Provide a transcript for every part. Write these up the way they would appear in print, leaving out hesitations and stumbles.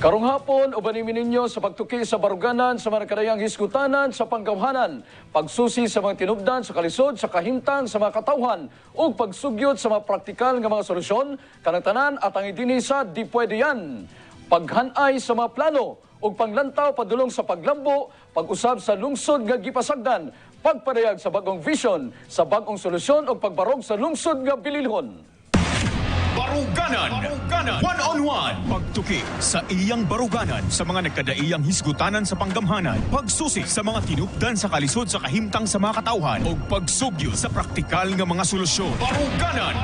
Karong hapon, ubanimin ninyo sa pagtuki sa baruganan sa mga kadayang hiskutanan sa panggawhanan, pagsusi sa mga tinubdan sa kalisod, sa kahimtang sa mga katawhan, o pagsugyot sa mga praktikal nga mga solusyon, kanang tanan at ang idini sa di pwede yan. Paghanay sa mga plano, o panglantaw padulong sa paglambo, pag-usab sa lungsod nga gipasagdan, pagpadayag sa bagong vision, sa bagong solusyon o pagbarog sa lungsod nga bililhon. Baruganan. One-on-one. Pagtuki sa iyang baruganan sa mga nagkadaiyang hisgutanan sa panggamhanan. Pagsusi sa mga tinupdan sa kalisod sa kahimtang sa mga katawhan. O pagsugyo sa praktikal nga mga solusyon. Baruganan.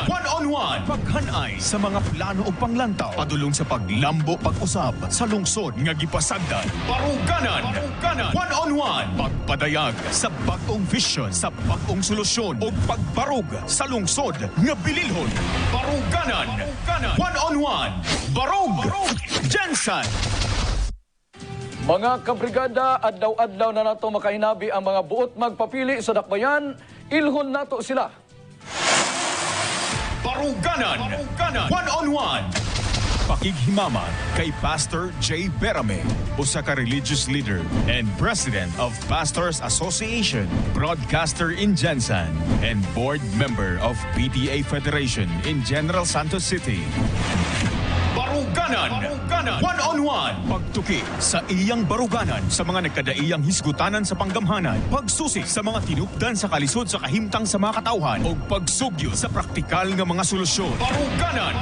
One-on-one. Paghanay sa mga plano o panglantaw. Padulong sa paglambo pag-usab sa lungsod nga gipasagdan. Baruganan. One-on-one. Pagpadayag sa bagong vision, sa bagong solusyon. O pagbarog sa lungsod nga bililhon. Baruganan. One-on-one. Barog. Jensen. Mga kabrigada, adlaw-adlaw na nato makahinabi ang mga buot magpapili sa dakbayan, ilhon nato sila. Baruganan. One-on-one. Pakighimaman kay Pastor J. Berame, usa ka religious leader and president of Pastors Association, broadcaster in Jensen, and board member of PTA Federation in General Santos City. Baruganan. One-on-one. Pagtuki sa iyang baruganan sa mga nagkadaiyang hisgutanan sa panggamhanan. Pagsusi sa mga tinupdan sa kalisod sa kahimtang sa mga katawhan. O pagsugyo sa praktikal nga mga solusyon. Baruganan.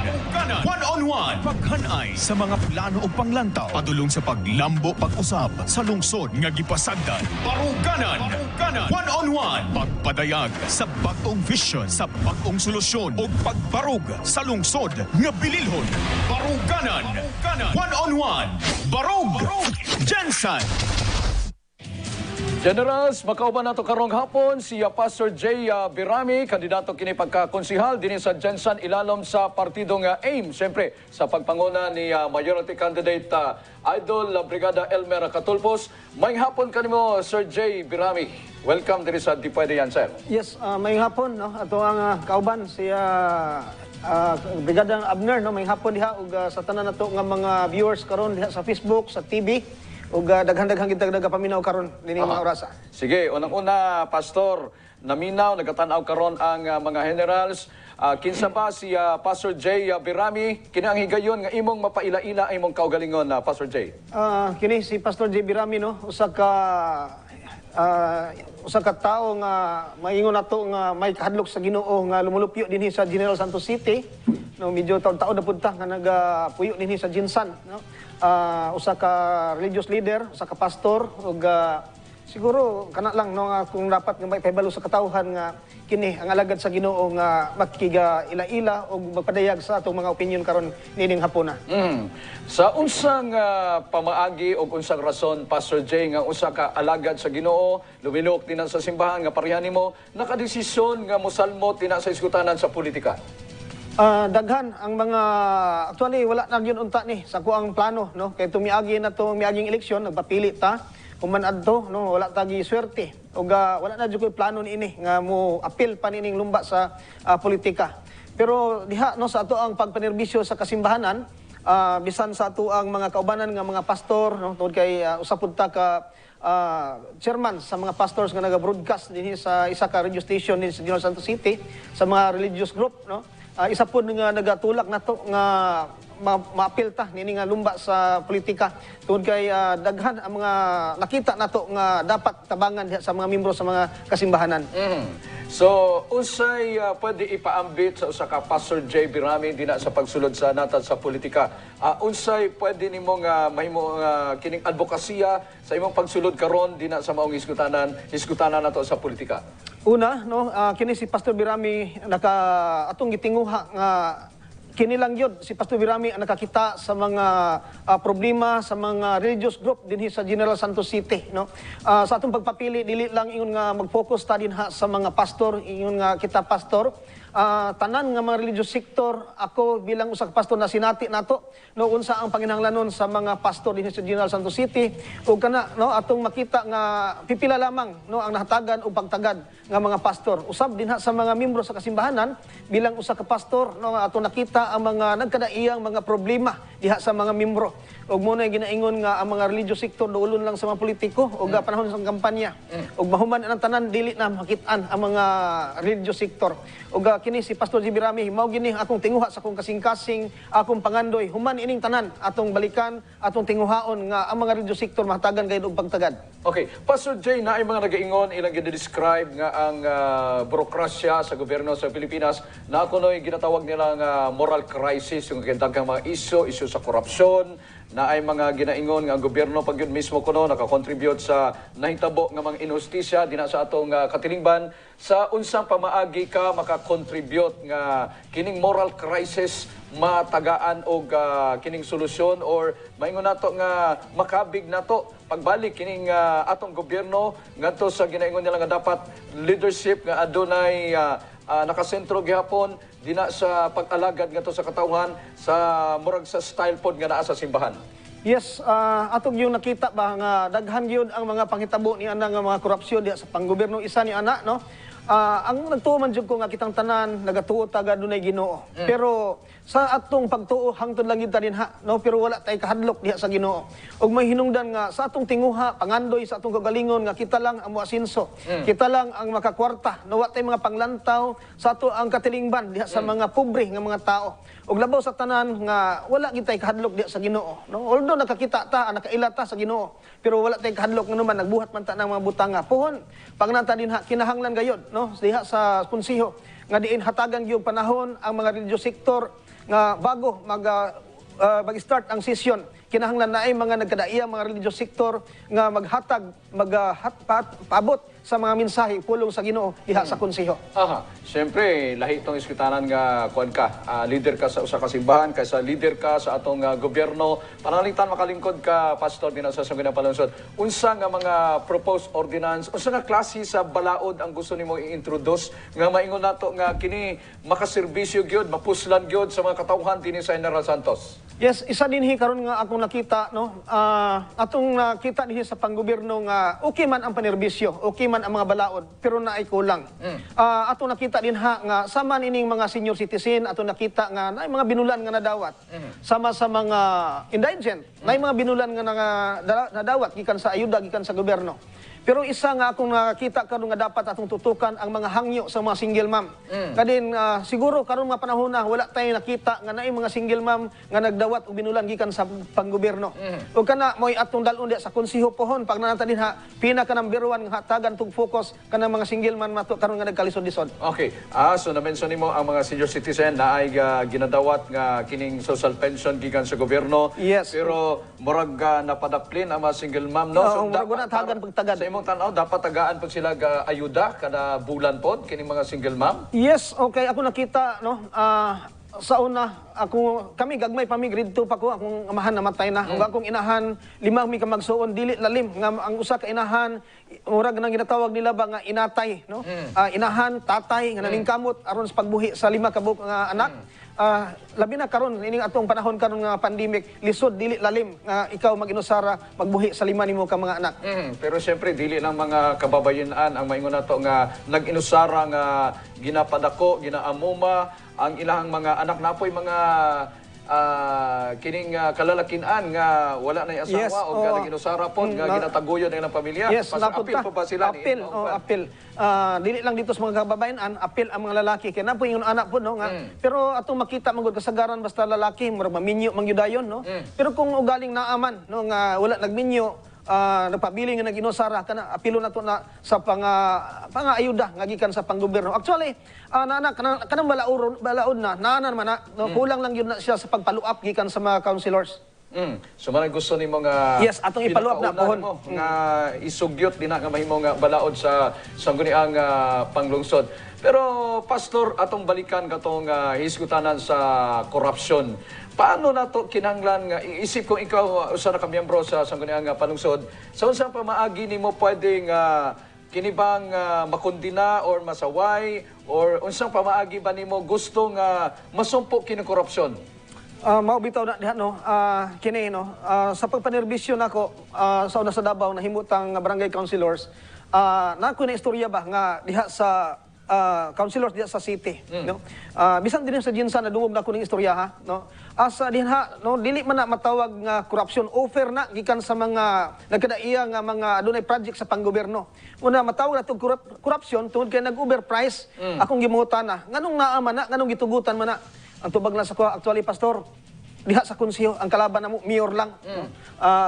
One-on-one. Paghanay sa mga plano o panglantaw. Padulong sa paglambo pag-usab sa lungsod nga gipasagdan. Baruganan. One-on-one. Pagpadayag sa bagong vision, sa bagong solusyon. O pagbarog sa lungsod nga bililhon. Baruganan. One-on-one. Barog. Jensen. Generals, makauban nato karong hapon si Pastor J. Berame, kandidato kini pagkakonsihal din sa Jensen ilalom sa partido nga AIM. Siyempre, sa pagpanguna ni Majority Candidate Idol Brigada Elmer Catulpos. May hapon kanimo, Sir J. Berame. Welcome din sa Di Pwede Yan, sir. Yes, may hapon, no? Ato ang kauban si Brigada Abner, no? May hapon diha ug sa tanan nato nga mga viewers karon diha sa Facebook, sa TV. Ug daghan-daghang kita nagapaminaw karon dinhi mga orasa. Sige, unang-una, Pastor, naminaw, nagatanaw karon ang mga generals. Kinsa pa si Pastor J. Berame, kini ang higayon nga imong mapaila-ila ang imong kaugalingon, Pastor J. Kini si Pastor J. Berame, no? Usa ka tawo nga maingon nato nga may kahadlok sa Ginoo nga lumulupyo dinhi sa General Santos City, no? Medyo taon-taon na punta nga nagapuyo dinhi sa Jensen, no? Usa ka religious leader, usa ka pastor, ug siguro kana lang, no, nga kung dapat nga may pahibalo sa katawhan nga kini ang alagad sa Ginoo nga makiga ila-ila ug magpadayag sa atong mga opinion karon nining hapuna. Sa unsang pamaagi o unsang rason, Pastor J, nga usa ka alagad sa Ginoo, luminok din sa simbahan nga pareha nimo, nakadesisyon nga mosalmot din sa iskutanan sa politika? Daghan ang mga actually wala na gyud unta ni sa kuang plano, no, kay tumiagi na to miaging eleksyon nagpapili ta kuman adto, no, wala ta gi swerte ug wala na gyud plano niini nga mo apil pa nining lumba sa politika. Pero diha, no, sa ato ang pagpanerbisyo sa kasimbahanan, bisan sa ato ang mga kaubanan nga mga pastor, no, tungod kay usapud ta ka chairman sa mga pastors nga naga-broadcast dinhi sa isa ka radio station dinhi sa General Santos City sa mga religious group, no. Isa po nga nagatulak na to nga maapil ta nini nga lumba sa politika tungod kay daghan ang mga nakita nato nga dapat tabangan sa mga membro sa mga kasimbahanan. So, unsay pwede ipaambit sa usa ka Pastor J. Berame dina sa pagsulod sa natad sa politika? Unsay pwede nimo nga mahimo kining advokasya sa imong pagsulod karon dina sa maong hiskutanan nato sa politika? Una, no, kini si Pastor Berame atong gitinguha nga kini lang yun, si Pastor Berame ang nakakita sa mga problema sa mga religious group dinhi sa General Santos City, no. Sa atong pagpapili dili lang ingon nga mag-focus ta dinha sa mga pastor, ingon nga kita pastor, tanan nga mga religious sector, ako bilang usa ka pastor na sinati nato no unsa ang panginahanglanon sa mga pastor dinhi sa General Santos City ug kana no atong makita nga pipila lamang no ang nahatagan o pagtagad nga mga pastor. Usab dinha sa mga miyembro sa kasimbahanan bilang usa ka pastor no atong nakita ang mga nagkadaiyang mga problema diha sa mga miyembro. Ug mo na ginaingon nga ang mga religious sector duolon lang sa mga politiko ug panahon sa kampanya. Ug mahuman ang tanan dili na makitaan ang mga religious sector. Ug kini si Pastor G. Rami mao gini akong tinguha sa akong kasing-kasing akong pangandoy human ining tanan atong balikan atong tinguhaon nga ang mga religious sector mahatagan gayud og pagtagad. Okay, Pastor Jay, na ay mga nagaingon ilang gina-describe nga ang burokrasya sa gobyerno sa Pilipinas na ako no'y ginatawag nila nga moral crisis, yung daghang mga isyu sa korupsyon, na ay mga ginaingon nga ang gobyerno pag yun mismo kuno nakakontribute sa nahitabo nga mga inhustisya dina sa atong katilingban. Sa unsang pamaagi ka makakontribute nga kining moral crisis matagaan og kining solusyon or maingon nato nga makabig nato pagbalik kining atong gobyerno ngadto sa ginaingon nila nga dapat leadership nga adunay nakasentro gihapon dina sa pag-alagad ngadto sa katawhan sa murag sa style pod nga naa sa simbahan. Yes, atong yung nakita ba nga daghan yun ang mga panghitabo ni ana nga mga korupsyon diha sa panggobyerno isa ni ana no. Ang nagtuo man jud ko nga kitang tanan nagatuo taga dunay Ginoo. Pero sa atong pagtuo hangtod lang gyud ta dinha no pero wala tay kahadlok diha sa Ginoo. Ug may hinungdan nga sa atong tinguha pangandoy sa atong kagalingon nga kita lang ang moasinso. Kita lang ang makakwarta no wa tay mga panglantaw sa ato ang katilingban diha sa mga pobre nga mga tao. Ug labaw sa tanan nga wala gyud tay kahadlok diha sa Ginoo no. Although nakakita ta nakaila ta sa Ginoo pero wala tay kahadlok nga naman nagbuhat man ta ng mga butanga. Puhon pag nata dinha kinahanglan gayod no diha sa konseho nga diin hatagan gyud panahon ang mga religious sector nga bago mag-start ang session kinahanglan na ay mga nagkadaiyang mga religious sector nga maghatag paabot sa mga mensahe pulong sa Ginoo diha sa konseho. Aha, siyempre lahi itong iskutanan nga kuan ka, leader ka sa usa ka simbahan kaysa leader ka sa atong gobyerno. Pananglitan makalingkod ka pastor din sa Sangguniang Palunsod. Unsa nga mga proposed ordinance, unsa nga klase sa balaod ang gusto nimo i-introduce nga maingon nato nga kini makaserbisyo gyud, mapuslan gyud sa mga katawhan dinhi sa General Santos? Yes, isa dinhi karon nga akong nakita no. Atong nakita dinhi sa panggobyerno nga okay man ang panerbisyo, okay man ang mga balaod pero naay kulang. Atong nakita din nga sama ining mga senior citizen atong nakita nga naay mga binulan nga nadawat. Sama sa mga indigent, naay mga binulan nga nadawat gikan sa ayuda gikan sa gobyerno. Pero isa nga akong nakita karon nga dapat atong tutukan ang mga hangyo sa mga single mom. Kadin siguro karon mga panahon na wala tayong nakita nga naay mga single mom nga nagdawat o binulan gikan sa panggobyerno. Ug kana moy atong dalon diha sa konseho pohon pag nanata dinha pinaka number 1 nga hatagan tug focus kanang mga single mom mato karon nga nagkalisod-lisod. Okay. So na-mention nimo ang mga senior citizen na ay ginadawat nga kining social pension gikan sa gobyerno. Yes. Pero murag napadaplin ang mga single mom no. So murag na hatagan pagtagad. Sa imong tan-aw dapat tagaan pag sila ayuda kada bulan pod kining mga single mom? Yes, okay ako nakita no. Sa una kami gagmay pa mi grade 2 pa ko akong amahan namatay na. Ug akong inahan lima mi ka magsuon dili lalim nga ang usa ka inahan murag nang ginatawag nila ba nga inatay no. Inahan tatay nga naningkamot aron sa pagbuhi sa lima ka nga anak. Labi na karon ining atong panahon karon nga pandemic lisod dili lalim nga ikaw mag-inusara magbuhi sa lima nimo ka mga anak. Pero siyempre dili lang mga kababayenan ang maingon nato nga nag-inusara nga ginapadako ginaamuma ang ilang mga anak napoy mga kining kalalakinan nga wala na asawa. Yes, o nag-inusara po nga ginataguyon ng ilang pamilya. Yes, apil pa ba sila apil, apil. Dili lang dito sa mga kababayan apil ang mga lalaki kaya na po yung anak po no nga. Pero atong makita magud kasagaran basta lalaki murag maminyo mangyudayon no. Pero kung ugaling naaman no nga wala nagminyo nagpabiling nga nag-inusara kana apilo na to na sa pang-ayuda nga gikan sa panggobyerno. Actually, kanang balaod na naanan man na no, kulang lang yun na siya sa pagpaluap gikan sa mga councilors. So man gusto nimo nga yes, atong ipaluap na pohon nga isugyot din nga mahimo nga balaod sa sangguniang panglungsod. Pero pastor atong balikan katong hisgutanan sa korupsyon. Paano nato kinahanglan nga isip kung ikaw usa na ka miyembro sa sangguniang panlungsod, sa unsang pamaagi nimo pwedeng kini bang makundina or masaway or unsang pamaagi ba nimo gusto nga masumpo kini korupsyon? Mao bitaw na diha no. Kini no. Sa pagpanerbisyo nako sa una sa Davao nahimutang barangay councilors. Nako na istorya ba nga diha sa councilors diha sa city, no. Bisan din sa Jinsan nadungog nako ning istorya ha, no. Asa dinha no dili man na matawag nga corruption, offer na gikan sa mga nagkadaiya nga mga adunay project sa panggobyerno. Una matawag nato corruption tungod kay nag-overprice. Akong gimutan na nganong naa man na nganong gitugutan man na. Ang tubag na sa ko actually pastor diha sa konseho ang kalaban namo mayor lang.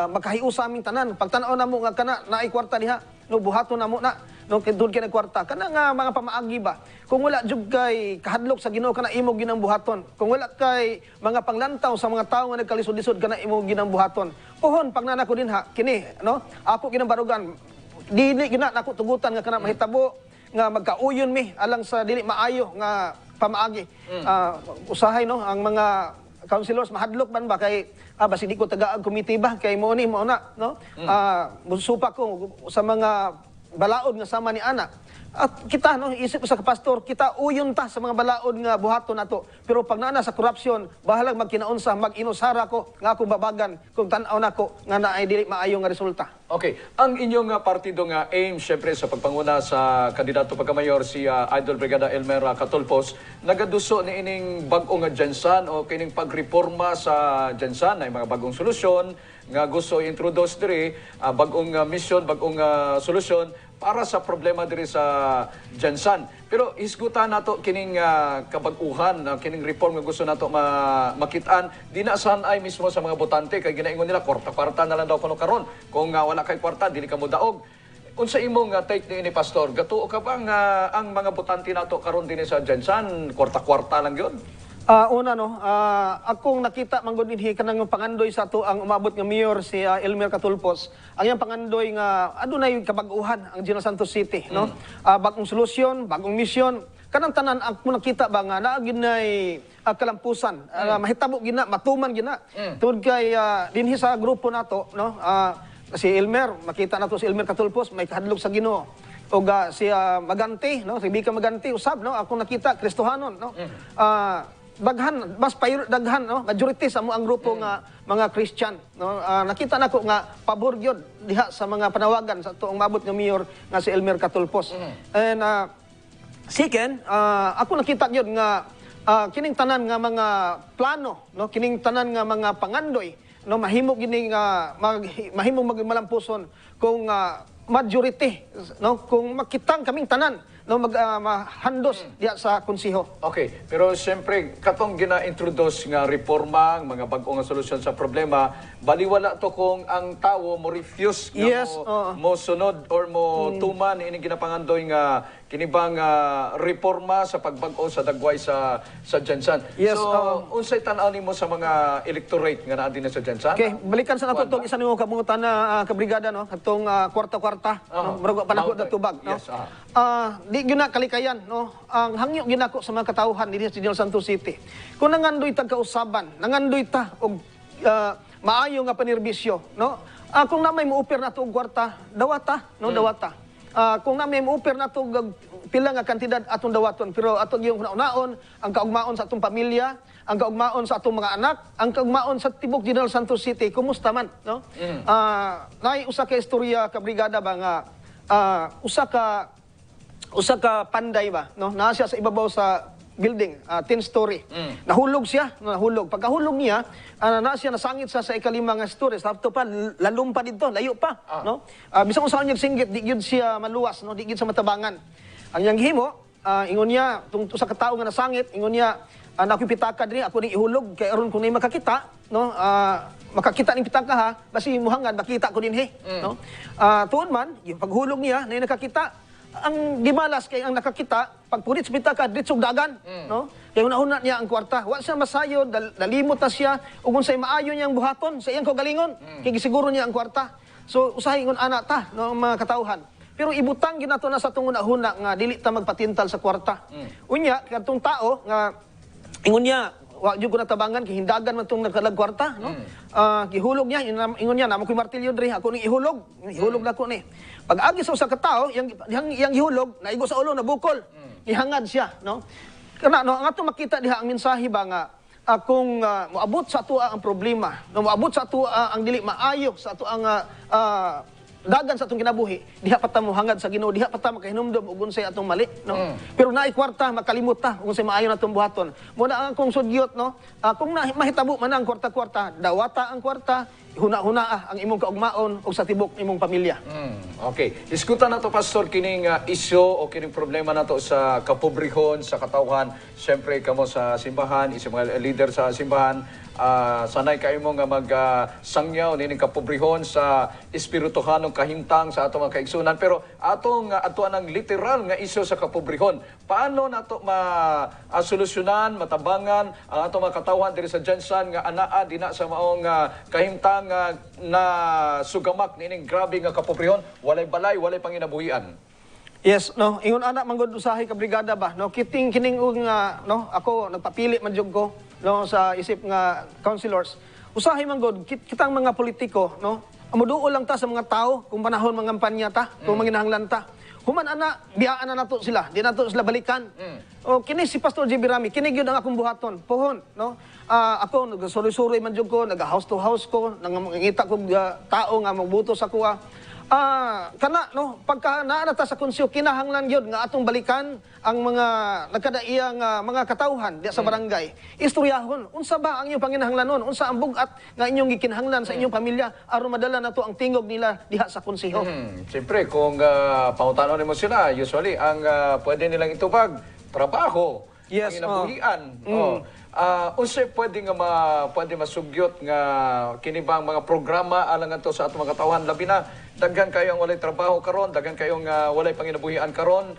Makahiu sa aming tanan pagtan-aw namo nga kana naay kwarta diha no buhaton namo na no doon kay nagkwarta kana nga mga pamaagi ba kung wala jud kay kahadlok sa Ginoo kana imo ginang buhaton kung wala kay mga panglantaw sa mga tawo nga nagkalisod-lisod kana imo ginang buhaton pohon pag nanako dinha kini no ako ginang barugan dili gina nako tugutan nga kana mahitabo nga magkauyon mi alang sa dili maayo nga pamaagi. Usahay no ang mga councilors mahadlok man ba kay basi di ko tagaag committee ba kay mo ni mo na no musupa ko sa mga balaod nga sama ni ana at kita no isip sa pastor kita uyon ta sa mga balaod nga buhaton nato pero pag naa sa corruption bahalag magkinaunsa mag-inusara ko nga ako babagan kung tan-aw nako nga naay dili maayo nga resulta. Okay, ang inyong partido nga aim syempre sa pagpanguna sa kandidato pagkamayor si Idol Brigada Elmer Catulpos nagaduso ni ining bag-o nga Jensan o kining pagreforma sa Jensan ay mga bagong solusyon nga gusto introduce diri bag-ong mission, bag-ong solusyon para sa problema diri sa Jensan. Pero isgutan nato kining kabag-uhan, kining reform nga gusto nato makitaan, di na saan ay mismo sa mga botante kay ginaingon nila kwarta-kwarta na lang daw kuno karon. Kung wala kay kwarta dili ka mo daog. Unsa imong take ni pastor? Gatuo ka ba nga ang mga botante nato karon dinhi sa Jensan kwarta-kwarta lang gyud? Una no, akong nakita manggod dinhi kanang pangandoy sa to ang umabot nga mayor si Elmer Catulpos. Ang iyang pangandoy nga adunay kabag-uhan ang General Santos City, no? Bagong solusyon, bagong misyon. Kanang tanan ako nakita ba nga naa ginay kalampusan, mahitabo gina, matuman gina. Tungod kay dinhi sa grupo nato, no? Si Elmer, makita nato si Elmer Catulpos may kahadlok sa Ginoo. O si Maganti, no? Si Bika Maganti usab, no? Ako nakita Kristohanon, no? Daghan mas daghan no majority sa mo ang grupo nga mga Christian no nakita nako nga pabor gyud diha sa mga panawagan sa tuong mabot nga mayor nga si Elmer Catulpos. And second ako nakita gyud nga kining tanan nga mga plano no kining tanan nga mga pangandoy no mahimo gini nga mahimong magmalampuson kung majority no kung makitang kaming tanan no mahandos diya sa konseho. Okay, pero siyempre katong gina-introduce nga reforma, mga bag-o nga solusyon sa problema, baliwala to kung ang tawo mo refuse nga mo sunod or mo tuman ini ginapangandoy nga kinibang reforma sa pagbag-o sa dagway sa Jensan. Yes, so unsay tan-aw nimo sa mga electorate nga naa dinhi sa Jensan? Okay, balikan sa nato tong isa nimo kamungutan na kabrigada no, katong kwarta-kwarta, no, murag panako da tubag, no. Yes, di gyud kalikayan no ang hangyo ginako sa mga katawhan dinhi sa General Santos City kung nangandoy tag kausaban nangandoy ta og maayo nga panerbisyo no kung na may mo-offer nato og kwarta dawata no dawata kung na may mo-offer nato og pila nga kantidad atong dawaton pero ato gyud naon ang kaugmaon sa atong pamilya ang kaugmaon sa atong mga anak ang kaugmaon sa tibok General Santos City kumusta man no nay usa ka istorya ka brigada ba nga usa ka panday ba no naa siya sa ibabaw sa building 10 story nahulog siya pagkahulog niya naa siya nasangit sa ikalima nga story sa to pa lalom pa didto layo pa no bisan usa niya singgit di gyud siya maluwas no di gyud sa matabangan ang iyang gihimo ingon niya tung sa katawo nga nasangit ingon niya nakoy pitaka diri ako ni ihulog kay aron kun makakita no makakita ning pitaka ha basi muhangad makita ko dinhi no tuod man yung paghulog niya nay nakakita ang gimalas kay ang nakakita pagpunit sa pitaka ditsog dagan no kay una-una niya ang kwarta wa siya masayo dalimot na siya ug unsay maayo niyang buhaton sa iyang kaugalingon kay gisiguro niya ang kwarta so usahay ingon ana ta no mga katawhan pero ibutang ginato na sa tong una-una nga dili ta magpatintal sa kwarta unya kadtong tao nga ingon niya wa jud ko natabangan kihindagan man tong nagkalag kwarta, no? Gihulog niya, ingon niya, namo ko'y martilyo diri, ako ning ihulog na ko ni. Pag agi sa usa ka tawo, yang ihulog, naigo sa ulo, nabukol. Ihangad siya, no? Kana no, ang atong makita diha ang mensahe ba nga akong moabot sa ato ang problema, no, moabot sa ato ang dili maayo sa ato ang dagan sa atong kinabuhi, diha pa ta mo hangad sa Ginoo, diha pa ta makahinumdom og unsay atong mali, no? Pero naay kwarta makalimot ta kung unsay maayo natong buhaton. Mo na ang akong sugyot, no? Kung mahitabo man ang kwarta-kwarta, dawata ang kwarta, huna-huna ang imong kaugmaon ug sa tibok imong pamilya. Okay. Iskutan nato pastor kining isyu o kining problema nato sa kapobrehon sa katawhan. Siyempre kamo sa simbahan, isa mga leader sa simbahan, sanay kayo mo nga magsangyaw nining kapobrehon sa espirituhanong kahimtang sa atong mga kaigsunan, pero atong atuan ang literal nga isyu sa kapobrehon. Paano nato solusyonan, matabangan ang atong mga katawhan diri sa Jensan nga anaa dina sa maong kahimtang na sugamak nining grabe nga kapobrehon, walay balay, walay panginabuhian? Yes, no, ingon ana manggod usahay ka brigada ba, no, kining no, ako nagpapili man jud ko, no, sa isip nga councilors. Usahay manggod kitang mga politiko, no, amuduol lang ta sa mga tao kung panahon mangampanya ta, kung manginahanglan ta. Human ana, biyaan na nato sila, di nato sila balikan. O kini si Pastor JB Rami, kini gyud ang akong buhaton, pohon, no. Ako nagsuroy-suroy man jud ko, nag-house to house ko, nangita ko tao nga magbuto sa kuha. Kana no, pagka naa ta sa konsyo, kinahanglan gyud nga atong balikan ang mga nagkadaiyang mga katawhan diya sa barangay. Istoryahon unsa ba ang inyong panginahanglanon, unsa ang bugat nga inyong gikinahanglan sa inyong pamilya aron madala nato ang tingog nila diha sa konseho. Siyempre kung pangutanon nimo sila, usually ang pwede nilang itubag trabaho, Yes, panginabuhian. Unsay pwede masugyot nga kini bang mga programa alang ngadto sa atong mga katawhan, labi na daghan kayo ang walay trabaho karon, daghan kayo nga walay panginabuhian karon,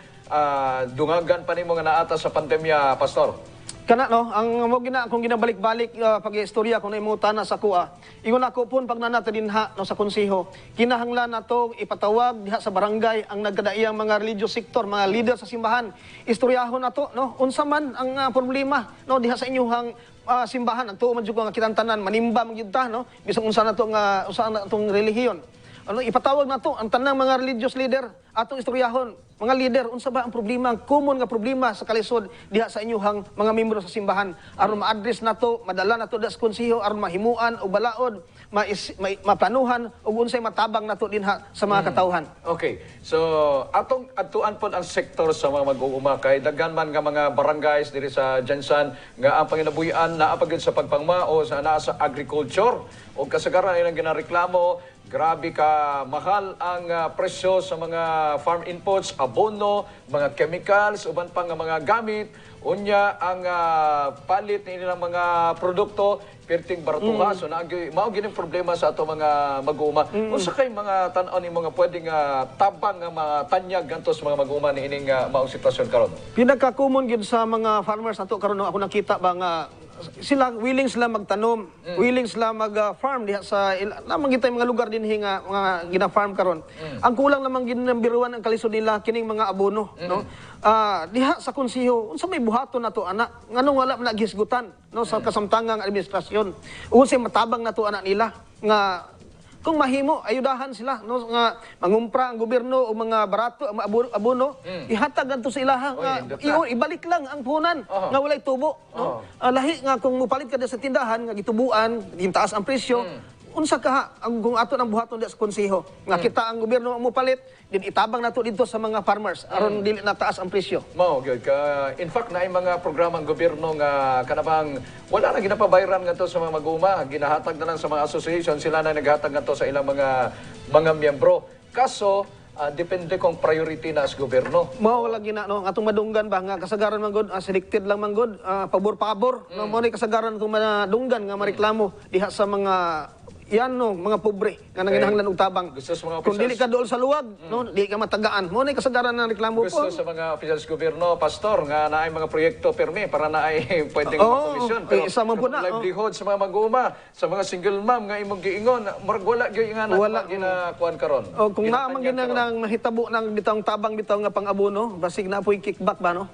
dungagan pa nimo nga naata sa pandemya, pastor? Kana no, ang mo akong ginabalik-balik pag-istorya kung naimuta na sa kuha. Ingon ako pun pag nanata dinha no sa konseho, kinahanglan nato ipatawag diha sa barangay ang nagkadaiyang mga religious sector, mga leader sa simbahan. Istoryahon nato no, unsa man ang problema no diha sa inyong simbahan, ang tuo man jud ko nga kitantanan manimba man gyud ta no, bisag unsa nato nga usa natong relihiyon. Ano, ipatawag nato ang tanang mga religious leader atong istoryahon. Mga leader, unsa ba ang problema, ang common nga problema sa kalisod diha sa inyong mga membro sa simbahan aron ma-address nato, madala nato sa konseho aron mahimuan o balaod, maplanuhan ug unsay matabang nato dinha sa mga katawhan. Okay. So, atong atuan pod ang sektor sa mga mag-uuma kay daghan man nga mga barangays diri sa Jensan nga ang panginabuhian naa pa gyud sa pagpangmao sa naa sa agriculture o kasagaran ilang ginareklamo. Grabe ka mahal ang presyo sa mga farm inputs, abono, mga chemicals, uban pang mga gamit. Unya ang palit ni nilang mga produkto, perting baratuha. So mao gining problema sa ato mga mag-uuma. Unsa kay mga tan-aw ni mga pwedeng tabang nga matanyag ngadto sa mga mag-uuma ni ining maong sitwasyon karon? Pinaka-common gyud sa mga farmers nato karon ako nakita ba nga sila willing sila magtanom, willing sila mag-farm diha sa namang gitay mga lugar dinhi nga mga gina-farm karon. Ang kulang lamang ginambiruan ang kalisod nila kining mga abono, no. Diha sa konseho unsa may buhaton nato ana nganong wala man nagisgutan no sa kasamtangang administrasyon. Unsay matabang nato ana nila nga kung mahimo ayudahan sila no nga mangumpra ang gobyerno o mga barato abono ihatag adto sa ilaha nga ibalik lang ang puhunan nga walay tubo no. Lahi nga kung mupalit ka sa tindahan nga gitubuan gintaas ang presyo unsa ka ang kung ato nang buhaton sa konseho nga kita ang gobyerno ang mupalit din itabang nato dito sa mga farmers aron dili na taas ang presyo. Mao gyud ka in fact naay mga programang gobyerno nga kanabang wala na ginapabayran ngadto sa mga mag-uuma, ginahatag na lang sa mga association, sila na naghatag ngadto sa ilang mga miyembro. Kaso depende kung priority na sa gobyerno. Mao wala gina no atong madunggan ba nga kasagaran man gud selected lang man gud pabor-pabor no mo ni kasagaran atong madunggan nga mareklamo diha sa mga yan no, mga pobre nga nanginahanglan og tabang. Gusto sa mga Kung dili ka dool sa luwag, no, di ka matagaan. Mo na kasagaran ng reklamo Gusto po. sa mga opisyal sa gobyerno, pastor, nga naay mga proyekto permi para naay pwedeng Oo, makomisyon. isa man po na, livelihood sa mga mag-uuma, sa mga single mom nga imong giingon, murag wala gyud nga Wala. ginakuan karon. O kung naamang ginang nang mahitabo ng bitawng tabang bitaw nga pang-abono, basig na po'y kickback ba no?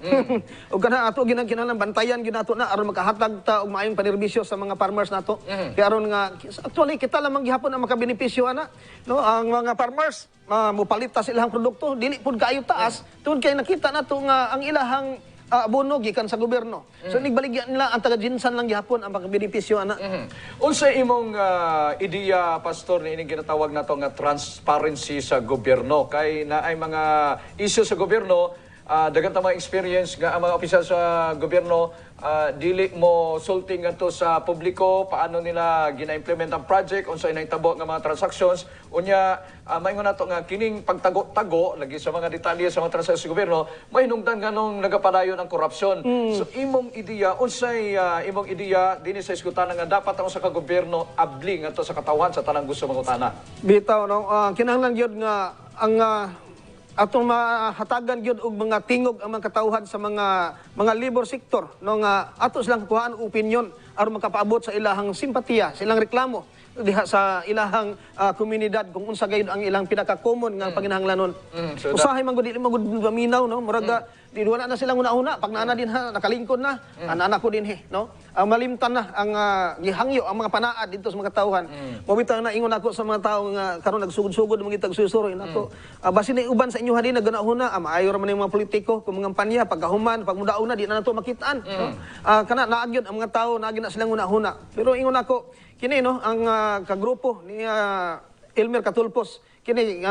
O kana ato ginang kinahanglan bantayan gyud nato na aron makahatag ta og maayong panerbisyo sa mga farmers nato. Kaya aron nga actually kita lamang gihapon ang makabenepisyo ana, no? Ang mga farmers mopalit ta sa ilang produkto, dili pud kaayo taas, tungod kay nakita nato nga ang ilahang abono gikan sa gobyerno. So nigbaligyan nila ang taga-jinsan lang gihapon ang makabenepisyo ana. Unsa imong ideya, pastor, ni ining ginatawag nato nga transparency sa gobyerno kay naay mga issue sa gobyerno, daghang ta mga experience nga ang mga opisyal sa gobyerno dili mo sulting ngadto sa publiko paano nila gina-implement ang project, unsa inahitabo nga mga transactions. Unya maingon nato nga kining pagtago-tago lagi sa mga detalye sa mga transaksyon sa gobyerno mahinungdan nganong nagapadayon ang korupsyon. So imong ideya, unsay imong ideya dinhi sa iskutanan nga dapat ang usa ka gobyerno abli ngadto sa katawan sa tanang gusto mangutana? Bitaw no, kinahanglan gyud nga ang atong mahatagan gyud og mga tingog ang mga katawhan sa mga labor sector no nga ato silang kuhaan og opinion aron makapaabot sa ilahang simpatiya, sa ilang reklamo diha sa ilahang komunidad kung unsa gayud ang ilang pinaka-common nga panginahanglanon. So Usahay man gud dili man gud maminaw no, murag di wala na silang una-una pag naana din ha nakalingkod na ana ko din no. Malimtan na ang gihangyo ang mga panaad dito sa mga tawhan. Mabitaw na ingon ako sa mga tawo nga karon nagsugod-sugod mga gitag susuroy nako. Basin ni uban sa inyo hadin naganahuna maayo ra man yung mga politiko kung mga panya pagkahuman pagmudaon na di na nato makitaan. No? Kana naagyon ang mga tawo naagyon na silang una-una. Pero ingon ako kini no ang kagrupo ni Elmer Catulpos kini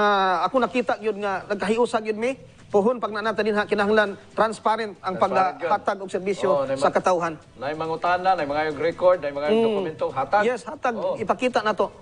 ako nakita gyud nga nagkahiusag gyud mi puhon pag nanata din kinahanglan transparent ang paghatag og serbisyo sa katawhan. Nay mangutana, nay mga record, nay mga dokumento hatag. Yes, hatag ipakita nato.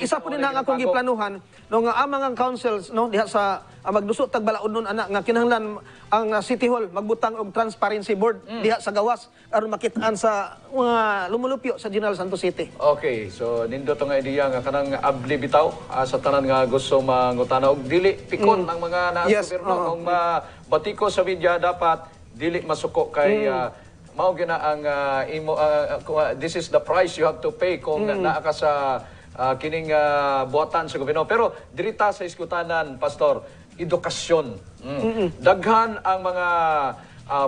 Isa po din ang akong giplanuhan no nga ang mga councils no diha sa magduso tag balaod nun ana nga kinahanglan ang City Hall magbutang og transparency board diha sa gawas aron makitaan sa mga lumulupyo sa General Santos City. Okay, so nindo to nga ideya nga kanang abli bitaw sa tanan nga gusto mangutana og dili pikon ang mga naa Yes, gobyerno kung batiko sa media dapat dili masuko kay mao gina ang this is the price you have to pay kung naa ka sa kining buhatan sa gobyerno. Pero dirita sa iskutanan, pastor, edukasyon. Daghan ang mga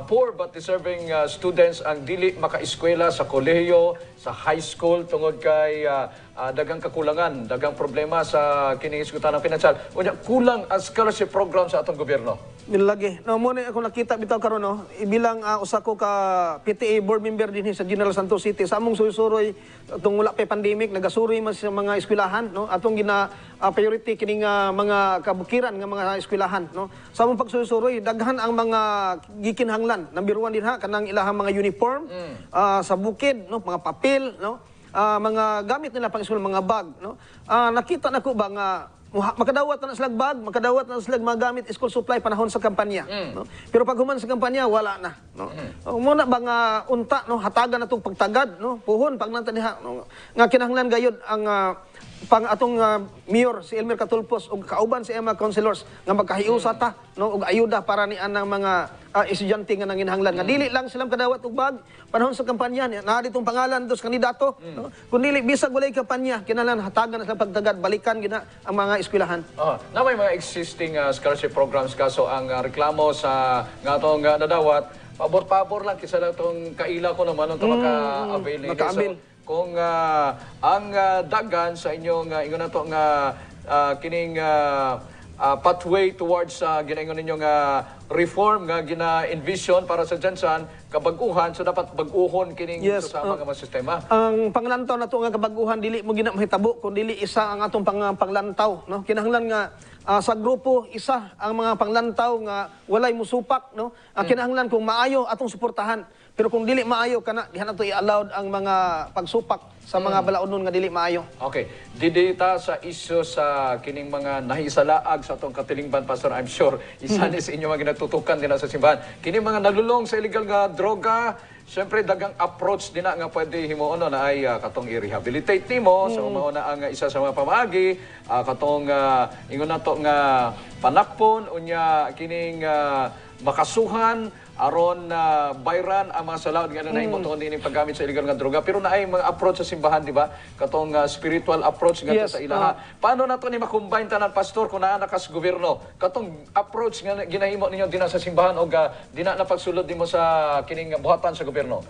poor but deserving students ang dili makaeskwela sa kolehiyo, sa high school tungod kay dagang kakulangan, dagang problema sa kining iskutanan pinansyal. Unya kulang ang scholarship program sa atong gobyerno. Nilagi. No, mo na ako nakita bitaw karon no, ibilang usa ko ka PTA board member din sa General Santos City. Sa among susuroy tungod wala pa pandemic, nagasuroy man sa mga eskwelahan no. Atong gina priority kining mga kabukiran nga mga eskwelahan no. Sa among pagsusuroy daghan ang mga gikinahanglan. Number 1 din kanang ilahang mga uniform sa bukid no, mga papel no. Mga gamit nila pang eskwela, mga bag no. Nakita nako ba nga makadawat na silang bag, makadawat na silang mga gamit school supply panahon sa kampanya no? Pero pag human sa kampanya wala na no? Muna ba nga unta no hatagan natong pagtagad no puhon pag nanta diha no? Nga kinahanglan gayud ang pang atong mayor si Elmer Catulpos ug kauban si mga councilors nga magkahiusa ta no og ayuda para ni anang mga estudyante nga nanginahanglan nga dili lang silang kadawat og bag panahon sa kampanya na ditong pangalan dos kandidato no kun dili bisag walay kampanya kinahanglan hatagan na silang pagtagad balikan gina ang mga eskwelahan. Na may mga existing scholarship programs kaso ang reklamo sa nga atong nadawat pabor-pabor lang kisa lang tong kaila ko naman nung maka-avail maka-avail. Kung ang dagan sa inyong ingon nato nga kining pathway towards ginaingon ninyo nga reform nga gina-envision para sa Jansan kabag-uhan so dapat bag-uhon kining susama nga mga sistema. Ang panglantaw nato nga kabag-uhan dili mo gina mahitabo kun dili isa ang atong panglantaw no kinahanglan nga sa grupo isa ang mga panglantaw nga walay musupak no kinahanglan kung maayo atong suportahan pero kung dili maayo kana diha nato i-allowed ang mga pagsupak sa mga balaodnon nga dili maayo. Okay, didita sa isyu sa kining mga nahisalaag sa atong katilingban, Pastor, I'm sure isa ni sa inyo mga ginatutukan din sa simbahan kining mga naglulong sa illegal nga droga Siyempre, dagang approach din na nga pwede himuon na ay katong i-rehabilitate nimo. So, mauna ang isa sa mga pamagi, katong ingon na to nga panakpon, unya kining makasuhan, aron bayran ang mga salaod nga na nahimo tungod ini paggamit sa illegal nga droga, pero naay mga approach sa simbahan, di ba, katong spiritual approach nga Yes, sa ilaha. Paano nato ni makombine tanan, pastor, kung naa nakas gobyerno katong approach nga ginahimo ninyo dinha sa simbahan o dina na pagsulod nimo sa kining buhatan sa gobyerno?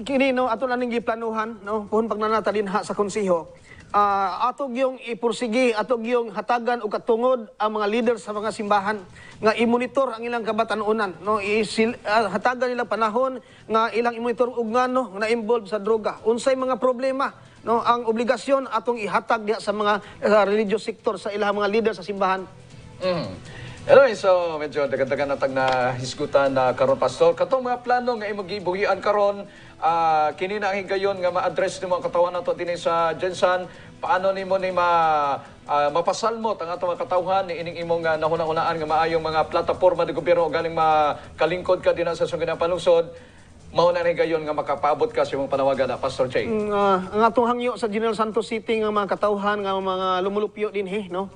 Kini no ato na ning giplanuhan no puhon pag nanata dinha sa konseho. Atog yung ipursigi, atog yung hatagan o katungod ang mga leaders sa mga simbahan nga i-monitor ang ilang kabatanunan, no? Hatagan nila panahon nga ilang i-monitor ug ngano na involved sa droga. Unsay mga problema, no? Ang obligasyon atong ihatag diha sa mga religious sector sa ilang mga leaders sa simbahan. Anyway, so medyo dagan-dagan natag na hisgutan na karon, pastor. Katong mga plano nga imong gibuhian karon, kini na ang higayon nga ma-address nimo ang katawan nato dinhi sa Jensan. Paano nimo ni mapasalmot ang atong mga katawhan ni ining imong nahuna-hunaan nga maayong mga plataporma ng gobyerno galing makalingkod ka dinha sa sungginang panungsod? Mao na higayon nga makapaabot ka sa imong panawagan na, Pastor Jay. Ang atong hangyo sa General Santos City nga mga katawhan nga mga lumulupyo dinhi, no?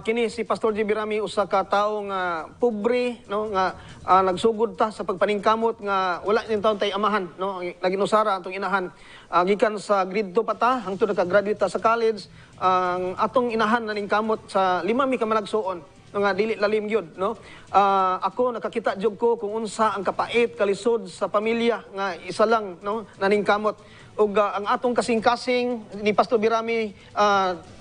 Kini si Pastor J. Birami usa ka tawo nga pobre, no, nga nagsugod ta sa pagpaningkamot nga wala ning taon tay amahan, no, naginusara atong inahan. Gikan sa grade 2 pa ta hangtod naka-graduate ta sa college, ang atong inahan naningkamot sa 5 mi ka managsuon nga dili lalim gyud, no. Ako nakakita jud ko kung unsa ang kapait kalisod sa pamilya nga isa lang, no, naningkamot. Ug ang atong kasing-kasing ni Pastor Birami,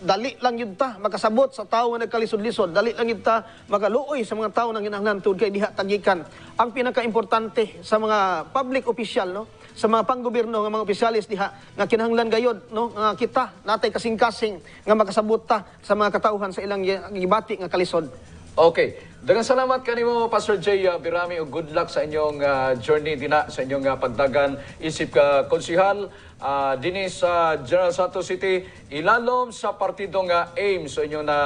dali lang yun ta makasabot sa tao nga nagkalisod-lisod, dali lang yun ta magaluoy sa mga tao nang kinahanglan tungod kay diha tagikan. Ang pinaka-importante sa mga public official, no, sa mga panggobyerno nga mga opisyalis diha nga kinahanglan gayod, no, nga kita natay kasing-kasing nga makasabot ta sa mga katawhan sa ilang gibati nga kalisod. Okay. Daghang salamat kanimo, Pastor J. Birami, ug good luck sa inyong journey dina sa inyong pagdagan isip ka konsihal dinhi sa General Santos City, ilalom sa partidong AIM. So inyong na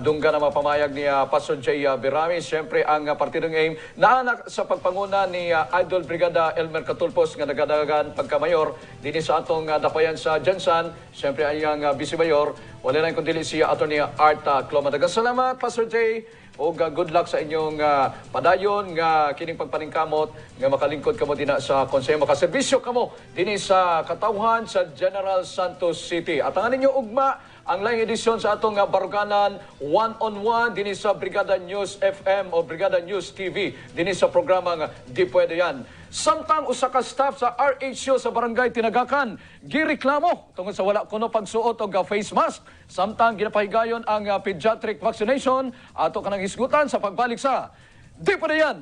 dungga na mapamayag ni Pastor J. Birami. Siyempre, ang partidong AIM naanak sa pagpanguna ni Idol Brigada Elmer Catulpos nga nagadagan pagkamayor dinhi sa atong dapayan sa Jensan. Siyempre, ang Vice Mayor, wala na kundi si Atty. Art Cloma. Daghang salamat, Pastor J. O good luck sa inyong padayon nga kining pagpaningkamot nga makalingkod kamo dinha sa konseho, makaserbisyo kamo dinhi sa katawhan sa General Santos City. At ang ninyo ugma ang laing edisyon sa atong baruganan one-on-one dinhi sa Brigada News FM o Brigada News TV dinhi sa programang Di Pwede Yan. Samtang usa ka staff sa RHU sa Barangay Tinagakan gireklamo tungod sa wala kuno pagsuot og face mask. Samtang ginapahigayon ang pediatric vaccination ato kanang hisgutan sa pagbalik sa Di Pwede Yan.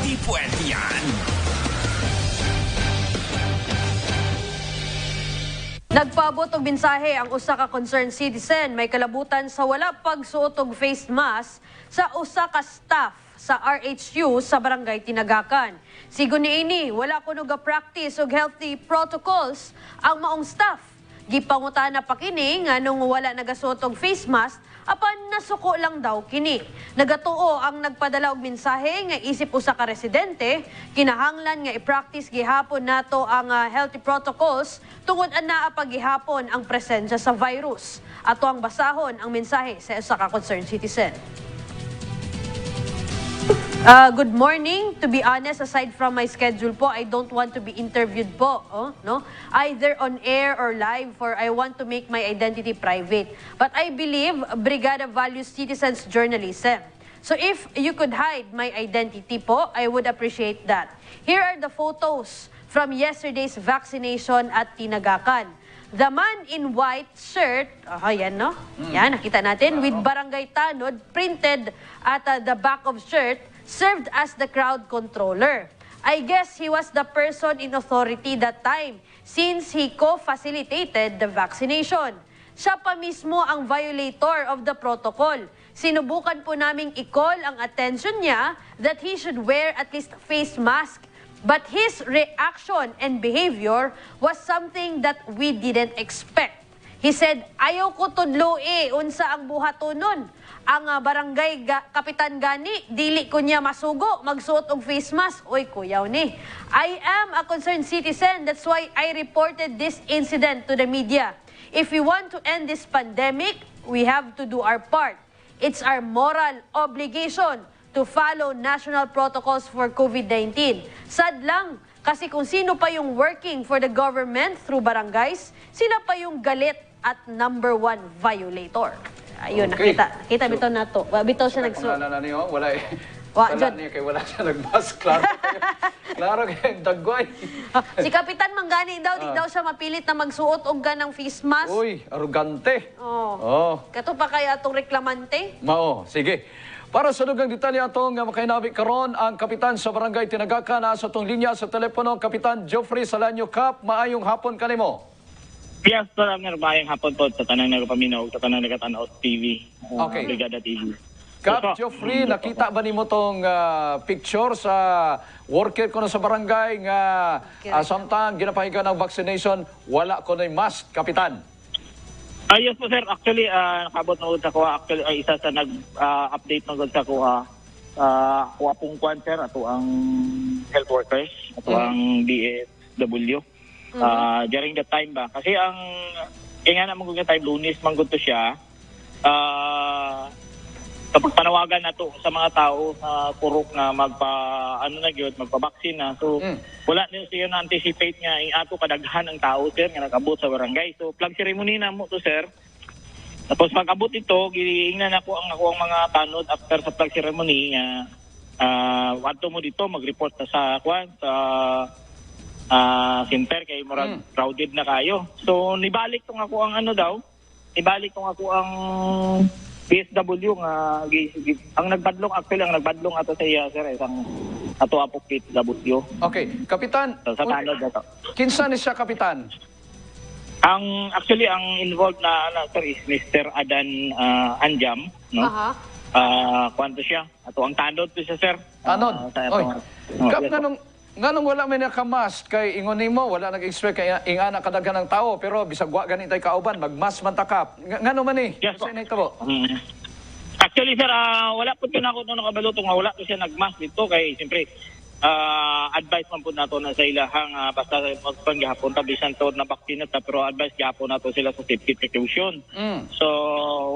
Di Pwede Yan. Nagpaabot og mensahe ang usa ka concerned citizen may kalabutan sa wala pagsuot og face mask sa usa ka staff sa RHU sa Barangay Tinagakan. Sigon niini, wala kuno ga practice og healthy protocols ang maong staff. Gipangutana pa kini nganong wala nagasuot og face mask apan nasuko lang daw kini. Nagatuo ang nagpadala og mensahe nga isip usa ka residente, kinahanglan nga i-practice gihapon nato ang healthy protocols tungod ana paghihapon ang presensya sa virus. Ato ang basahon ang mensahe sa usa ka concerned citizen. Good morning. To be honest, aside from my schedule po, I don't want to be interviewed po, no? Either on air or live, for I want to make my identity private. But I believe Brigada values citizens' journalism. So if you could hide my identity po, I would appreciate that. Here are the photos from yesterday's vaccination at Tinagakan. The man in white shirt, yan no? Yan, nakita natin, with Barangay Tanod printed at the back of shirt, served as the crowd controller. I guess he was the person in authority that time since he co-facilitated the vaccination. Siya pa mismo ang violator of the protocol. Sinubukan po naming i-call ang attention niya that he should wear at least face mask. But his reaction and behavior was something that we didn't expect. He said, ayaw ko tudlo unsa ang buhatonon. Ang barangay kapitan gani, dili ko niya masugo, magsuot og face mask. Oy, kuyaw ni. I am a concerned citizen. That's why I reported this incident to the media. If we want to end this pandemic, we have to do our part. It's our moral obligation to follow national protocols for COVID-19. Sad lang, kasi kung sino pa yung working for the government through barangays, sila pa yung galit at number 1 violator. Ayun, Okay. nakita bitaw na to. Bitaw siya nagsuot. Pangalan na niyo, wala eh. Wa, Wala Jod. niya kay wala siya nag-mask. Klaro kayo. Klaro kayo, dagway. Si Kapitan Manggani daw, di daw siya mapilit na magsuot og ganang face mask. Uy, arugante. Oh. Oh. Kato pa kaya itong reklamante? Mao, sige. Para sa dugang detalye atong makainabi karon ang kapitan sa barangay Tinagakan na sa tong linya sa telepono, Kapitan Geoffrey Salanyo Cap, maayong hapon kanimo. Yes, maraming bayang hapon po sa tanang nagapaminaw, sa tanang nagatanaw sa TV, Okay. Brigada TV. Cap Opo. Geoffrey, nakita ba nimo tong picture sa worker ko na sa barangay nga samtang ginapahiga ng vaccination, wala ko na mask, Kapitan? Yes po sir, actually nakabot na sa kuha, actually isa sa nag-update na sa kuha, kuha pong kwan sir, ato ang health workers, ato ang DSW. During the time ba, kasi ang nga naman kung time, Lunes manggod to siya, kapag panawagan na to sa mga tao na kurok na magpabaksin na. So, wala na siya na-anticipate nga yung ato kadaghan ng tao, sir, nga nag-abot sa barangay. So, flag ceremony na mo to, sir. Tapos pag-abot ito, giingnan na po ang nakuha mga tanod after sa flag ceremony. Wadto mo dito, mag-report na sa center kay murag crowded na kayo. So, nibalik tong ako ang ibalik tong ako ang PSW nga ang nagbadlong ato sa iya sir isang ato apok PSW Okay, Kapitan, sa tanod ato. kinsa ni siya, Kapitan? Ang actually ang involved na sir is Mr. Adan Anjam, no? Aha. Kwanto siya ato ang tanod to siya sir. Tanod. Oy. Kap Yes, po. nganong wala may nakamask kay ingon nimo wala nag-expect kay ingana kadaghan ng tao pero bisag wa ganitay kauban magmask man takap. Ngano man ni? Yes, po. Kasi nahitabo. Actually sir, wala po tinako to nakabalutong nga wala to siya nagmask dito kay siyempre advice man po nato na sa ilahang basta magpanggihapon ta bisan to na baktina ta pero advice gyapon nato sila sa safety precaution. So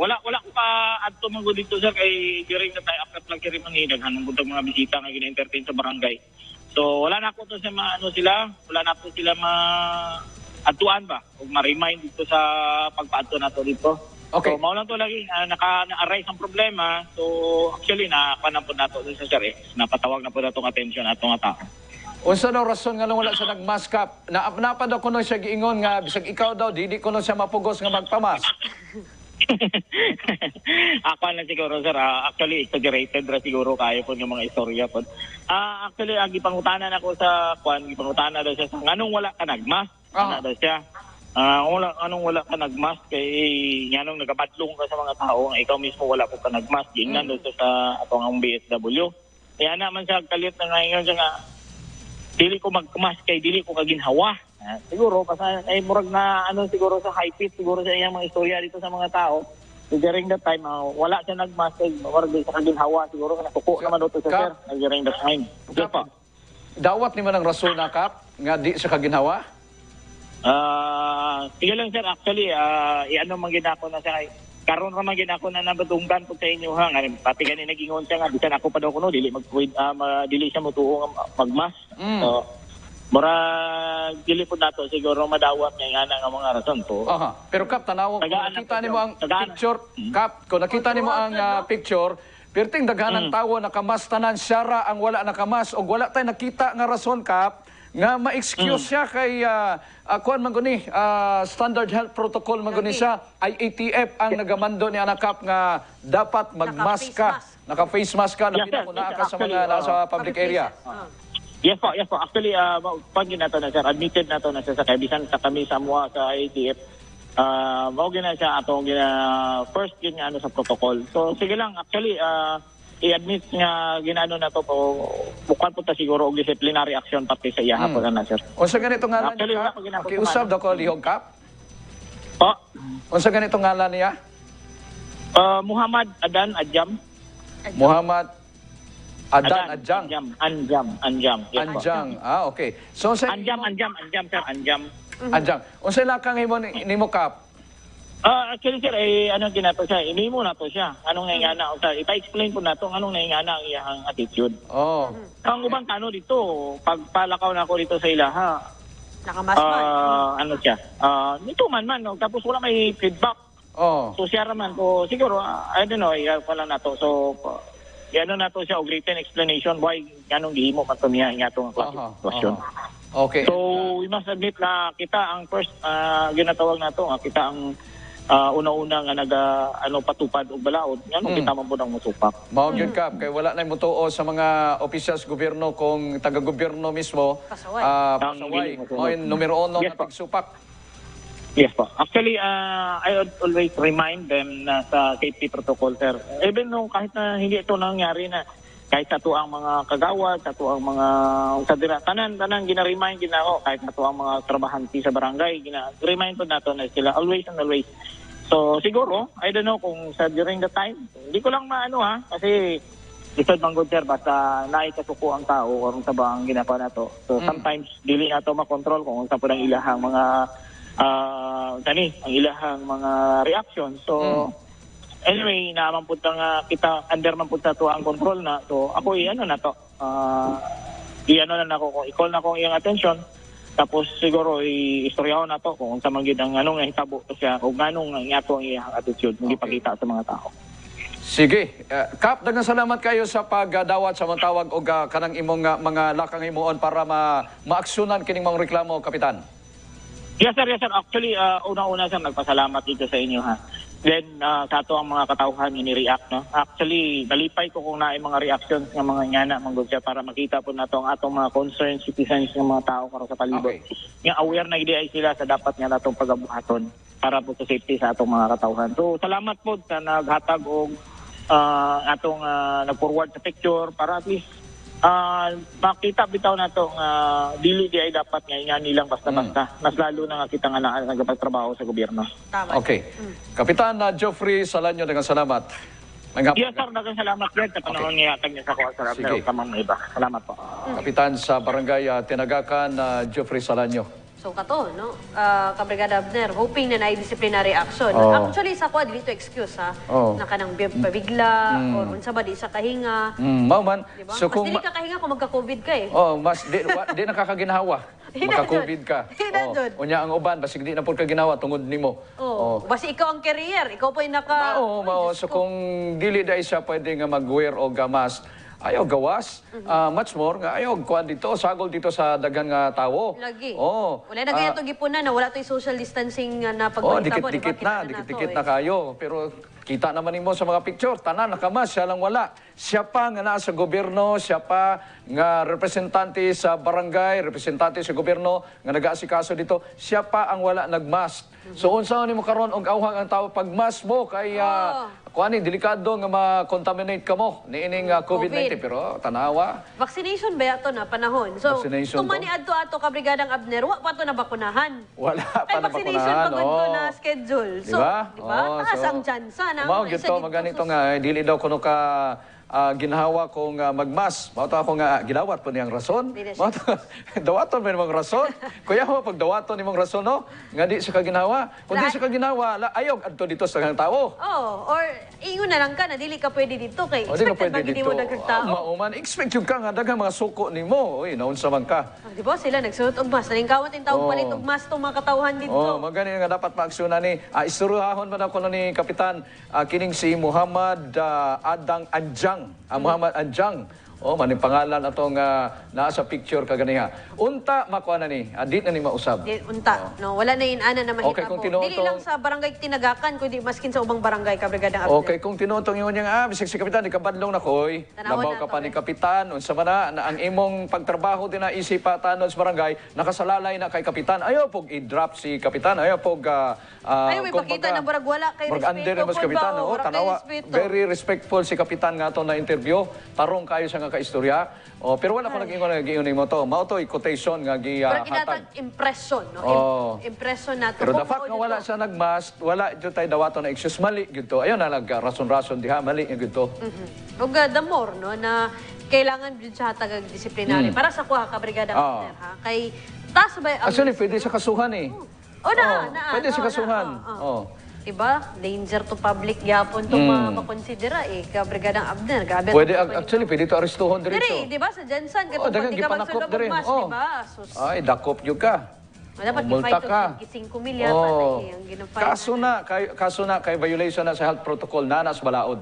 wala ko pa adto man gud dito sir kay during the time after flag ceremony daghan ng mga bisita nga gina-entertain sa barangay. So wala na ko to sa wala na po sila atuan ba o ma-remind dito sa pagpaadto nato dito. Okay. So mao lang to lagi na-arise ang problema. So actually napanapod nato sa sir napatawag na po natong attention atong tao. Unsa daw rason nga wala siya nagmask kap? Napad ako no siya giingon nga bisag ikaw daw dili ko no siya mapugos nga magpamask. Ako na siguro sir, actually exaggerated ra siguro kayo po yung mga istorya po. Actually gipangutanan ako sa gipangutanan daw siya sa nganong wala ka nagmask. Ano daw siya? Anong wala ka nagmask kay nganong nagabadlong ka sa mga tao nga ikaw mismo wala ko ka nagmask. Ingnan daw siya sa atong BSW. Kaya naman siya kalit na ngayon siya nga dili ko magmask kay dili ko kaginhawa. Siguro basta ay murag na siguro sa high pitch siguro sa iyang mga istorya dito sa mga tao. So during that time wala siya nagmask kay murag sa kaginhawa siguro kana kuko naman dito sa sir during that time. Yes pa. Dawat ni man ang rason na kap nga di sa kaginhawa? Sige lang sir, actually iano man ginako na siya karon ra man ginako na nabadunggan po sa inyo ha nga pati gani nagingon siya nga bisan ako pa daw kuno dili dili siya motuo magmask. So mura dili po nato siguro madawat nga nga mga rason to. Aha. Pero kap tanaw kung nakita nimo ang picture, kap kung nakita nimo ang picture, perting daghanang tawo nakamas tanan siya ang wala nakamas og wala tay nakita nga rason kap nga ma-excuse siya kay kuan man guni standard health protocol man guni siya IATF ang nagamando ni Anakap nga dapat magmask ka, naka-face mask ka na pinakuna ka sa mga nasa public area. Yes po. Actually, pag nato na sir, admitted nato na siya sa kaibisan sa kami sa MUA sa IATF. Mao gina siya atong first yun nga sa protocol. So sige lang, actually i-admit nga ginano na to po bukan po ta siguro og disciplinary action pati sa iya hapon na sir. O sa ganito nga Actually, lang, usab daw ko lihog kap. Po. Unsa ganito ngalan niya? Muhammad Adan Adjam. Muhammad Adan Adjang. Anjam. Yes, po. Anjang. Ah, okay. So unsa Anjam, sir, Anjam. Anjang. Unsa lakang nimo Kap? Actually, sir, ano ginato siya? Inimo na to siya. Anong naingana? Ipa-explain po na to, anong naingana ang iyang attitude. Oh. Ang ubang kano dito, pagpalakaw na ako dito sa ilaha, Nakamasman. ano siya, nito man, no? Tapos wala may feedback. Oh. So siya naman ko, siguro, I don't know, wala na to. So, ano na to siya, og written explanation why ganong gihimo man to niya nga itong klaseng. Okay. So, we must admit na kita ang first, ginatawag na to, kita ang una-una nga patupad og balaod, ganong kita man po ng musupak. Mao gyud Kap kay wala na mutuo sa mga opisyals gobyerno kung taga-gobyerno mismo. Pasaway. Pasaway. O yung numero 1 Yes, na po. tigsupak. Yes po. Actually, I would always remind them na sa safety protocol, sir. Even nung kahit na hindi ito nangyari na, kahit sa tuang mga kagawad, sa tuang mga kadira, tanan gina-remind ginako, kahit sa tuang mga trabahanti sa barangay, gina-remind po nato na sila always and always. So siguro, I don't know kung sa during the time, hindi ko lang maano kasi lisod man good, sir, basta naikasuko ang tao kung sa ba ang ginapa nato. So sometimes, dili nato makontrol kung sa po ng ilahang mga ang ilahang mga reaction. So anyway, naman po nga kita under man po sa to ang control na. So ako na to. Na nako kung i-call na ko iyang attention. Tapos siguro i-istoryaho na to kung sa manggid ang nga hitabo to siya kung ganong nga ato ang iyang attitude hindi pakita sa mga tao. Sige. Kap, daghang salamat kayo sa pagdawat sa mga tawag og kanang imong mga lakang himuon para maaksyonan kining mga reklamo, Kapitan. Yes, sir. Actually, una-una, sir, nagpasalamat dito sa inyo, ha. Then, sa ato ang mga katauhan, ini-react, no. Actually, nalipay ko kung naay mga reactions ng mga nyana, manggod siya, para makita po na ang atong mga concerned citizens ng mga tao para sa palibot. Okay. Nga aware na ay sila sa dapat nga natong pagabuhaton para po sa safety sa atong mga katauhan. So, salamat po sa naghatag o atong nag-forward sa picture para at least makita bitaw na to dili di ay dapat nga nilang basta-basta. Mas lalo na nga kita nga nagpagtrabaho sa gobyerno. Tama. Okay. Kapitan Geoffrey Salanyo, daghang salamat. Yes, sir. Daghang salamat din sa panahon niya niya sa kuha sa Sige. kamang iba. Salamat po. Kapitan sa Barangay Tinagakan, Geoffrey Salanyo. So kato, no? Kabrigada Abner, hoping na na-disciplinary action. Oh. Actually, sa quad, dito excuse, ha? Oh. Na kanang pabigla, or unsa ba di sa kahinga. Mao man. Diba? So Mas kung dili ka kahinga kung magka-COVID ka eh. mas di nakakaginhawa. Maka-COVID ka. Hinandun. Unya ang uban basig di na pud ka ginawa tungod nimo. Oh. Basi ikaw ang carrier, ikaw po yung naka... Mao. So kung dili dai siya pwede nga mag-wear o gamas, ayaw gawas. Much more nga ayaw kuan dito, sagol dito sa daghan nga tawo. Lagi. Oh. Wala na kaya ito gipunan na wala ito social distancing na pagbalita po. Dikit-dikit na kayo. Pero kita naman nimo sa mga picture, tanan nakamas, siya lang wala. Siya pa nga nasa gobyerno, siya pa nga representante sa barangay, representante sa gobyerno nga nag-aasikaso dito, siya pa ang wala nagmask. So unsa nimo karon og awhang ang tawo pag mask mo kay kuani delikado nga ma-contaminate ka mo niining COVID-19 pero tanawa. Vaccination ba yato na panahon? So, Vaccination kung mani adto Kabrigadang Abner, wa pa to na bakunahan. Wala pa Ay, na vaccination bakunahan. pagod to na schedule. So, di ba? Taas ang tsansa na. Mao gyud to maganito nga dili daw kuno ka ginhawa kong magmas. Mao to ako nga gilawat po niyang rason. Mao to dawaton man imong rason. Kuya ho pag dawaton imong rason no nga di sa kaginhawa. Kung di sa kaginhawa ayog adto dito sa kang tawo. Oh, or ingon na lang ka na dili ka pwede dito kay O di ka expected pwede bang hindi dito. mo nagkagtao. Mauman expect yung ka nga daghang mga suko nimo. Uy naunsa man ka. Di ba sila nagsuot og mask, naningkawat yung taong palit og mask tong mga katawhan dito. Magani nga dapat maaksyonan ni. Isurahon man ako ni Kapitan kining si Muhammad Adang Anjang. Muhammad Anjang. Maning pangalan atong naa sa picture kaganiha. Unta makuha na ni. Di na ni mausab. Di, unta, no, wala na inana na mahita Okay, kung po. tinuotong- Dili lang sa barangay Tinagakan, kundi maskin sa ubang barangay Kabrigadang Abner. Okay, kung tinutong yun niya, bisig si Kapitan, ikabadlong na koy. Tanawan Labaw na ka to, pa ni Kapitan. Unsa man na ang imong pagtrabaho din na isipa tanon sa barangay, nakasalalay na kay Kapitan. Ayaw pog i-drop si Kapitan. Ayaw pog Ayaw, may pakita na barag wala kay under respeto naman si po Kapitan. ba? Wala kay Tanawa, respeto. very respectful si Kapitan nga to na interview. Tarong kayo sa nga ka-istorya. Oh, pero wala ko nag-ingon mo to. Mao to quotation nga Pero gihatag. kinatag impression, no? Oo. Impression na to. Pero the Kung fact mao nga wala dito. siya nag-mask, wala dito tayo dawato na excuse mali gito. Ayun na rason-rason diha mali gito. Ug the more, no, na kailangan din siya hatag disciplinary. Para sa kuha ka, Brigada Ah. Abner, ha? Kay, taas ba ang... Actually, pwede siya kasuhan eh. Pwede siya kasuhan. Oh. Diba? Danger to public yapon to makonsidera eh. Ka Brigadang Abner. Grabe. Pwede, actually, pwede ito aristuhon Diri, diretso. di ba? Sa Jensen, Oh, katong dagang pag di ka gipanakop magsulog diri. og mas, Oh. di ba? Sus. Ay, dakop yun ka. Dapat Multa i-fight ka. og 5 milya pa na eh. Ang ginafine. Kaso na, kay violation na sa health protocol, nanas balaod.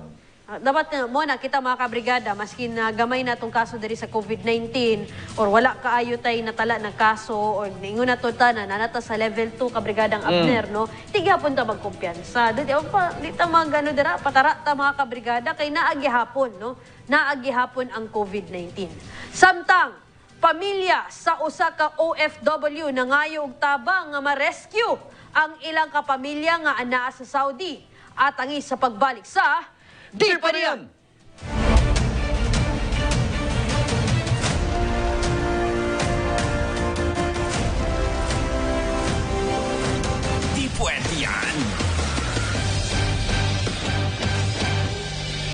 Dapat mo na kita mga kabrigada, maski na gamay na itong kaso diri sa COVID-19 or wala kaayo tay natala ng kaso or ningon na to na nanata sa level 2 kabrigadang Abner, no? Tigapon ta magkumpiyansa. Di pa, di ta magano dira, patara ta mga kabrigada, kay naagihapon, no? Naagihapon ang COVID-19. Samtang, pamilya sa usa ka OFW na ngayo og tabang nga ma-rescue ang ilang kapamilya nga anaa sa Saudi at ang sa pagbalik sa Di pa riyan! Di pwede yan.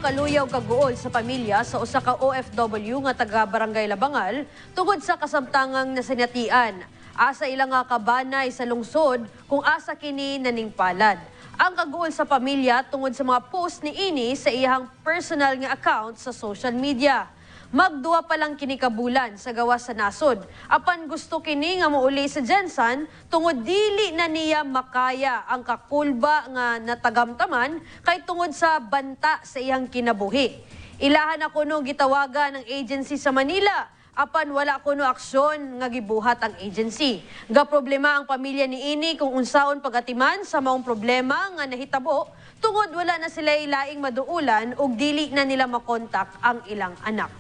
Kaluyaw kaguol sa pamilya sa usa ka OFW nga taga Barangay Labangal tungod sa kasamtangang nasinatian. Asa ilang nga kabanay sa lungsod kung asa kini naningpalad. Ang kaguol sa pamilya tungod sa mga post ni Ini sa iyang personal nga account sa social media. Magduwa pa lang kini kabulan sa gawas sa nasod. Apan gusto kini nga mauli sa Jensen tungod dili na niya makaya ang kakulba nga natagamtaman kay tungod sa banta sa iyang kinabuhi. Ilahan ako no gitawagan ng agency sa Manila. Apan wala kuno aksyon nga gibuhat ang agency. Ga problema ang pamilya ni Ini kung unsaon pagatiman sa maong problema nga nahitabo tungod wala na sila ilaing maduulan ug dili na nila makontak ang ilang anak.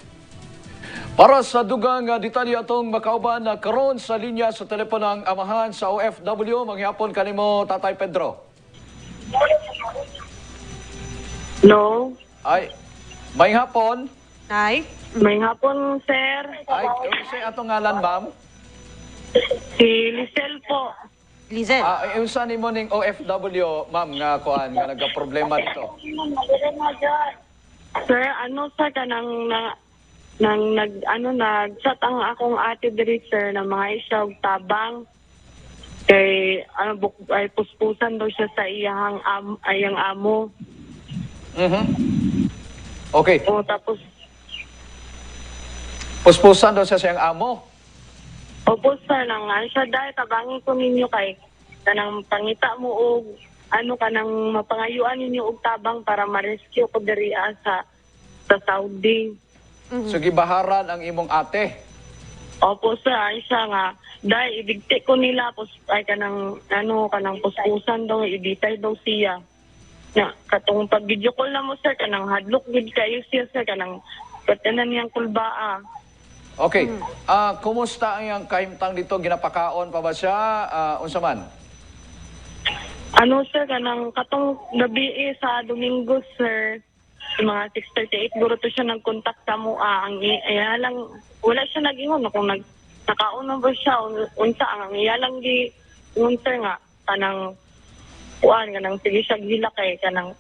Para sa dugang detalye atong makauban na karon sa linya sa telepono ang amahan sa OFW, manghihapon kanimo Tatay Pedro. No. Ay, may hapon. Nay? May hapon, sir. Ay, kasi atong ngalan, ma'am. Si Lisel po. Lizel. Unsa nimo ning OFW, ma'am, nga kuan nga nagka-problema dito? Sir, ano sa kanang nag-chat ang akong ate diri, sir, na mga isyaw tabang. Kay, ay puspusan daw siya sa iyang amo. Okay. O, tapos, Puspusan daw siya siyang amo. opo, sir, nang siya dahil tabangin ko ninyo kay kanang pangita mo og kanang mapangayuan ninyo og tabang para ma-rescue ko diri sa Saudi. So gibaharan ang imong ate. Opo, sir, ay siya nga dahil idigti ko nila ay kanang kanang puspusan daw ibitay daw siya. Na katong pag video call na mo, sir, kanang hadlok gid kayo siya, sir, kanang patanan niyang kulbaa. Okay. Kumusta ang iyang kahimtang dito? Ginapakaon pa ba siya? Unsa man? Sir, kanang katong gabi sa Domingo, sir, mga 6:38 guro to siya nagkontak sa mo. Ang lang wala siya nag-ingon kung nakauna ba siya unsa ang iya lang gi sir nga kanang kuan kanang sige siya gila kay kanang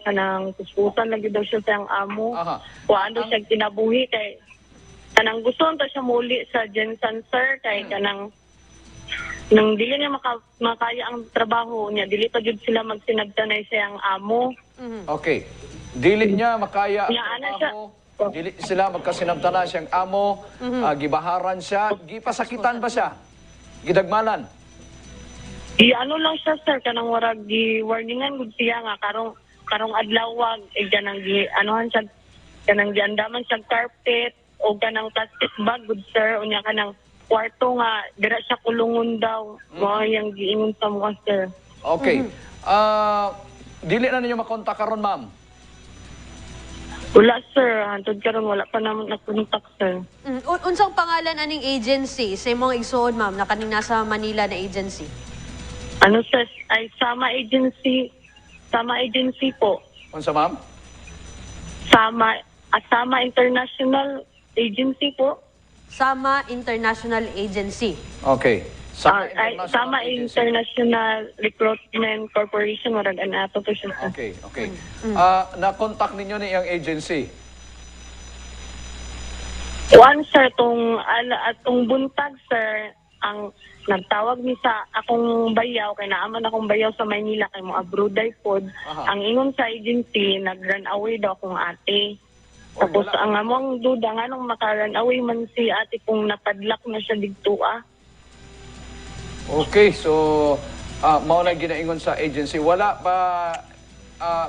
kanang puspusan lagi daw siya sa ang amo. Aha. Kuan daw siya kinabuhi kay kanang gusto to siya muli sa Jensen, sir, kay kanang nang dili niya makaya ang trabaho niya, dili pa jud sila magsinagtanay sa ang amo. Okay. Dili niya makaya ang Nya, ano siya? trabaho. Dili sila magkasinabtanan siyang amo. Gibaharan siya. Gipasakitan ba siya? Gidagmalan? Lang siya, sir, kanang warag gi warningan gud siya nga karong adlaw wag kanang gi siya kanang giandaman siya carpet o kanang plastic bag gud, sir, unya kanang kwarto nga dira siya kulungon daw. Mao yang giingon sa mga, sir. Okay. Dili na ninyo makontak karon, ma'am. Wala, sir, hantod karon wala pa naman nakontak, sir. Unsang pangalan aning agency sa imong igsuon, ma'am, na kaning nasa Manila na agency? Sir, ay Sama agency po. Unsa, ma'am? Sama International agency po. Sama International Agency. Okay. Sama Agency. International Recruitment Corporation, warag ato to siya. Okay, okay. Na-contact ninyo ni yung agency? One, sir, atong buntag, sir, ang nagtawag ni sa akong bayaw, kay naaman akong bayaw sa Maynila, kay mo abroad pod. Aha. Ang ingon sa agency, nag-run away daw akong ate. Oh, Tapos wala. ang among duda nga nung maka-run away man si ate kung napadlak na siya dito Okay, so mao na ginaingon sa agency. Wala ba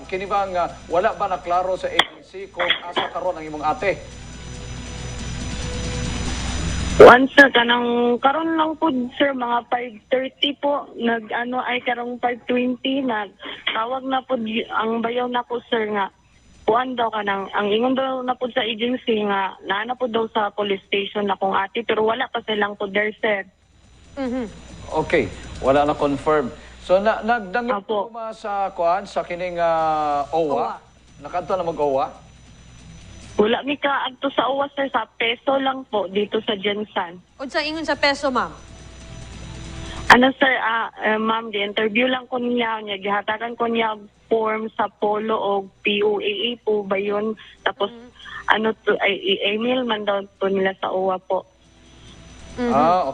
kini bang wala ba naklaro sa agency kung asa karon ang imong ate? Once, sir, karon lang po, sir, mga 5:30 po, karong 5:20, tawag na po, ang bayaw na po, sir, nga, kuan daw ang ingon daw na po sa agency nga, naana po daw sa police station na kong ate, pero wala pa silang po there, sir. Okay, wala na confirm. So nagdangit Apo. po ba sa kuan sa kining OWA? Nakadto na mag-OWA? Wala mi ka adto sa uwas, sir, sa peso lang po, dito sa Jensan. Unsa ingon sa peso, ma'am? Ano, sir, ma'am, di-interview lang ko niya, gihatagan ko niya og form sa Polo o POAA po ba yun? Tapos, email man daw po nila sa OWA po.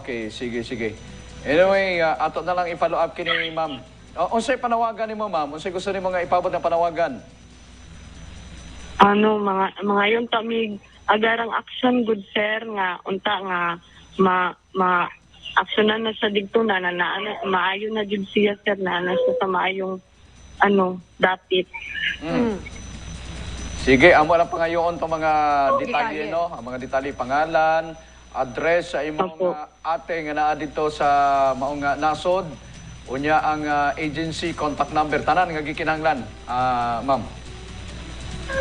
Okay, sige, sige. Anyway, ato na lang i-follow up kini ma'am. Unsay panawagan nimo, ma'am? Unsay gusto nimo nga ipabot ng panawagan? Mga yun kami agarang action, good sir, nga unta nga aksyonan na sa dito na maayo na jud siya, sir, na sa maayong dapit. Sige, amo lang pangayoon tong mga detalye, Detalye. no? Ang mga detalye, pangalan, address sa imong Opo. ate nga naa dito sa maong nasod. Unya ang agency contact number tanan nga gikinahanglan, ma'am.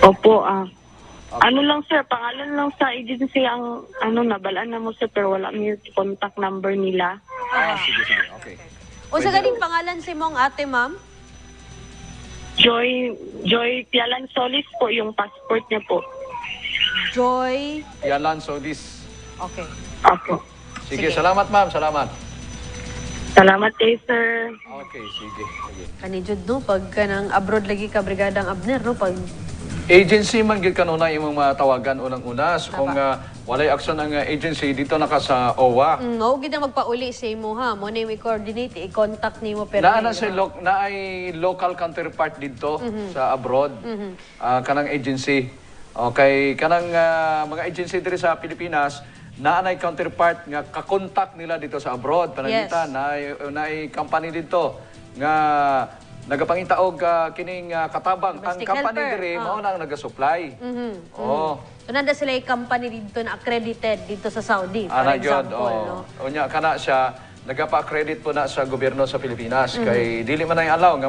Opo, ano lang, sir, pangalan lang sa agency ang nabalaan na mo, sir, pero wala mi contact number nila. Sige, sige. Okay. Unsa ganing pangalan si mong ate, ma'am? Joy Pialan Solis po yung passport niya po. Joy. Yalan, so this. Okay. Opo. Sige, Sige. salamat, ma'am. Salamat. Salamat kay sir. Okay, sige. Sige. Kani jud no pag kanang abroad lagi ka brigadang Abner no pag Agency man gid kanuna imong matawagan unang-una. So, kung Tama. walay aksyon ang agency dito naka sa OWA. mao gid na magpauli sa imo ha. Mo na may coordinate i-contact nimo pero Naa na si naay local counterpart dito sa abroad. Kanang agency. Okay, kanang mga agency diri sa Pilipinas naa nay counterpart nga ka-contact nila dito sa abroad. Panangita naay company dito nga nagapangita og kining katabang ang Domestic company helper. diri mao na ang naga-supply. Oh. So nanda sila yung company dito na accredited dito sa Saudi, for Ana gyud. example, no? Unya kana siya nagapa-credit po na sa gobyerno sa Pilipinas kay dili man ay allow nga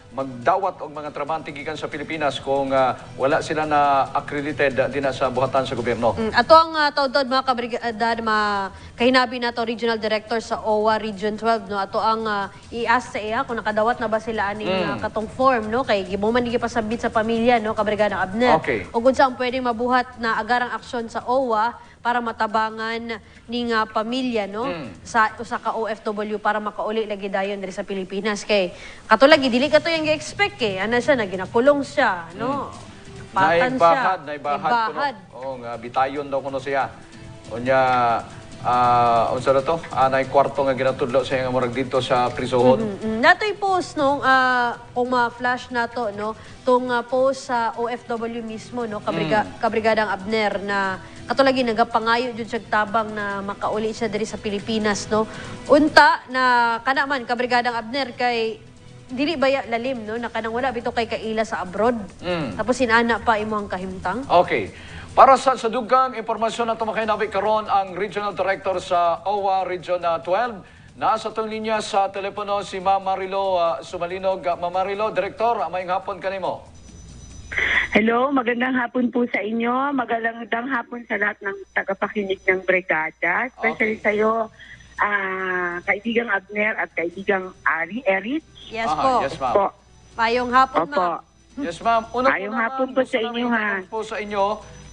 magdawat og mga trabahante gikan sa Pilipinas kung wala sila na accredited din sa buhatan sa gobyerno. Ato ang taud-taud mga kabrigada, kahinabi na to Regional Director sa OWA Region 12, no? Ato ang i-ask sa iya kung nakadawat na ba sila aning katong form, no? Kay gibuman di pasabit sa pamilya, no? Kabrigada Abner. Okay. O kung saan pwedeng mabuhat na agarang aksyon sa OWA para matabangan ning pamilya, no? Sa usa ka OFW para makauli lagi dayon diri sa Pilipinas kay katulagi dili ka to yung gi-expect eh. Ana siya na ginakulong siya, no? Patan siya. Naibahad kuno. Oo nga bitayon daw kuno siya. Unya unsa na to? Nay kwarto nga ginatudlo sa nga murag dito sa prisohon. Natoy post no kung ma-flash nato no tong post sa OFW mismo no kabrigadang Abner na katulagi nagapangayo jud siya tabang na makauli siya diri sa Pilipinas no. Unta na kana man kabrigadang Abner kay dili baya lalim no na kanang wala bito kay kaila sa abroad. Tapos sinana pa imo ang kahimtang. Okay. Para sa dugang impormasyon na tumakay karon ang Regional Director sa OWA Region 12. Nasa tong linya sa telepono si Ma'am Marilo Sumalinog. Ma'am Marilo, Director, maayong hapon kanimo. Hello, magandang hapon po sa inyo. Magandang hapon sa lahat ng tagapakinig ng brigada. Especially Okay. sa iyo, kaibigang Abner at kaibigang Erit. Yes Aha, po. yes, ma'am. Po. Mayong hapon Opo. ma'am. Yes, ma'am. Ayong hapon po sa inyo, ha. po sa inyo,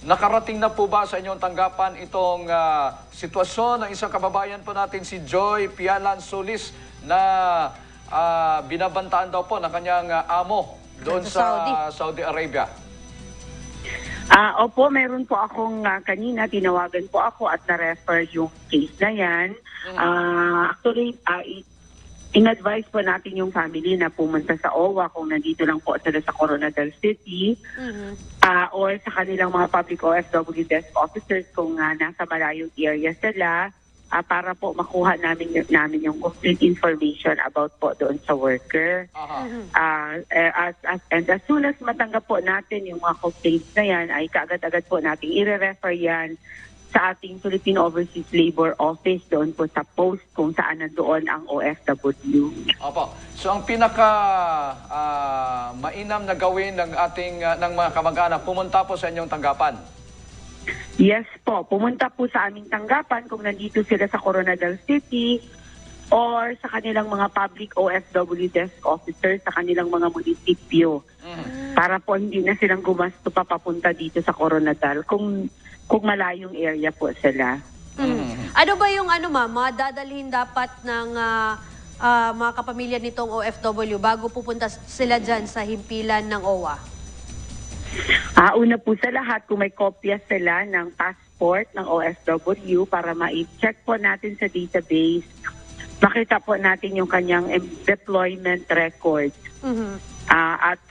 Nakarating na po ba sa inyong tanggapan itong sitwasyon ng isang kababayan po natin, si Joy Pialan Solis, na binabantaan daw po ng kanyang amo doon sa Saudi Arabia? Opo, meron po akong kanina, tinawagan po ako at na-refer yung case na yan. Actually, in-advise po natin yung family na pumunta sa OWA kung nandito lang po sila sa Coronadal City or sa kanilang mga public OFW desk officers kung nasa malayong area sila para po makuha namin yung complete information about po doon sa worker. And as soon as matanggap po natin yung mga complaints na yan, ay kaagad-agad po natin i-refer yan sa ating Philippine Overseas Labor Office doon po sa post kung saan nandoon ang OFW. Opo. So ang pinaka mainam na gawin ng ating ng mga kamag-anak, pumunta po sa inyong tanggapan. Yes po, pumunta po sa aming tanggapan kung nandito sila sa Coronadal City or sa kanilang mga public OFW desk officers sa kanilang mga munisipyo. Para po hindi na silang gumasto pa papunta dito sa Coronadal kung malayong area po sila. Ano ba yung ma'am, dadalhin dapat ng mga kapamilya nitong OFW bago pupunta sila dyan sa himpilan ng OWA? Una po sa lahat, kung may kopya sila ng passport ng OFW para ma-check po natin sa database, makita po natin yung kanyang deployment record. At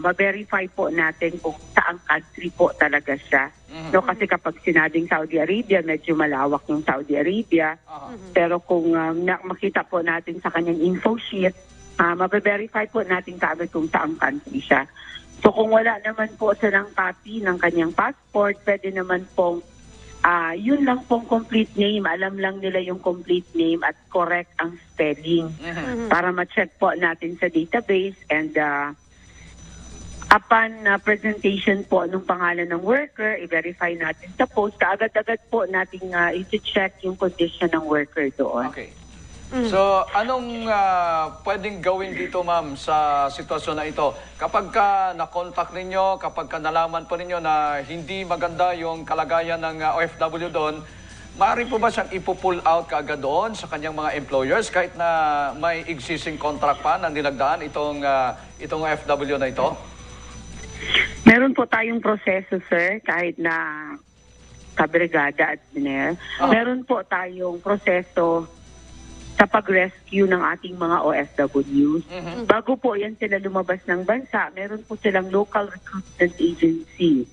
ma-verify po natin kung saang country po talaga siya. No, kasi kapag sinabing Saudi Arabia, medyo malawak yung Saudi Arabia. Pero kung makita po natin sa kanyang info sheet, ma-verify po natin kaagad kung saang country siya. So kung wala naman po silang copy ng kanyang passport, pwede naman pong yun lang pong complete name. Alam lang nila yung complete name at correct ang spelling para ma-check po natin sa database and upon presentation po ng pangalan ng worker, i-verify natin sa post. Kaagad-agad po natin i-check yung condition ng worker doon. Okay. So, anong pwedeng gawin dito, ma'am, sa sitwasyon na ito? Kapag na-contact ninyo, kapag nalaman po ninyo na hindi maganda yung kalagayan ng OFW doon, maaari po ba siyang ipo-pull out kaagad doon sa kanyang mga employers kahit na may existing contract pa na nilagdaan itong OFW na ito? Meron po tayong proseso, sir, kahit na kabrigada at biner. Meron po tayong proseso sa pag-rescue ng ating mga OFWs. Bago po yan sila lumabas ng bansa, meron po silang local recruitment agency.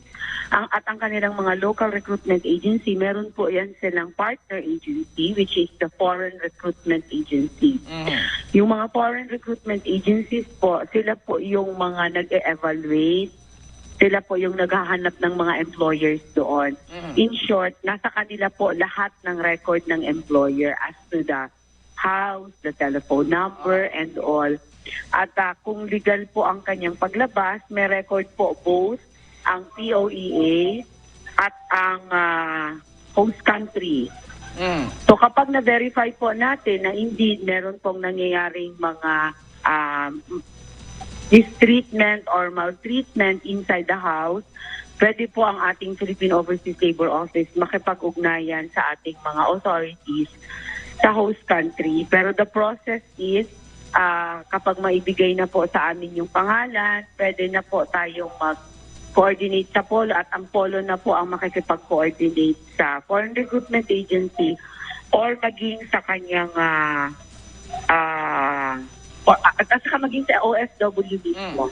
Ang kanilang mga local recruitment agency, meron po yan silang partner agency, which is the Foreign Recruitment Agency. Yung mga foreign recruitment agencies po, sila po yung mga nag-evaluate, sila po yung naghahanap ng mga employers doon. In short, nasa kanila po lahat ng record ng employer as to the house, the telephone number, and all. At kung legal po ang kanyang paglabas, may record po both ang POEA at ang host country. So kapag na-verify po natin na indeed meron pong nangyayaring mga mistreatment or maltreatment inside the house, pwede po ang ating Philippine Overseas Labor Office makipag-ugnayan sa ating mga authorities sa host country. Pero the process is, kapag maibigay na po sa amin yung pangalan, pwede na po tayong mag-coordinate sa polo at ang polo na po ang makikipag-coordinate sa Foreign Recruitment Agency or maging sa kanyang at saka maging sa OFW mismo.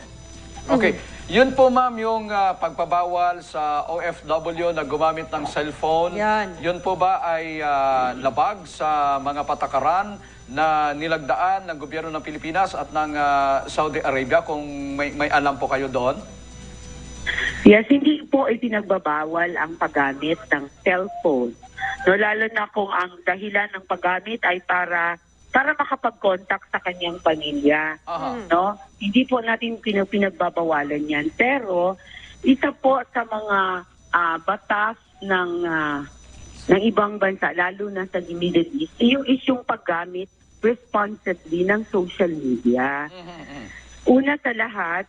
Okay. Yun po, ma'am, yung pagpabawal sa OFW na gumamit ng cellphone. Yun po ba ay labag sa mga patakaran na nilagdaan ng gobyerno ng Pilipinas at ng Saudi Arabia, kung may alam po kayo doon? Yes, hindi po ipinagbabawal ang paggamit ng cellphone. No, lalo na kung ang dahilan ng paggamit ay para makapag-contact sa kanyang pamilya. No? Hindi po natin pinagbabawalan yan. Pero isa po sa mga batas ng ibang bansa, lalo na sa Middle East, yung isyong paggamit responsibly ng social media. Una sa lahat,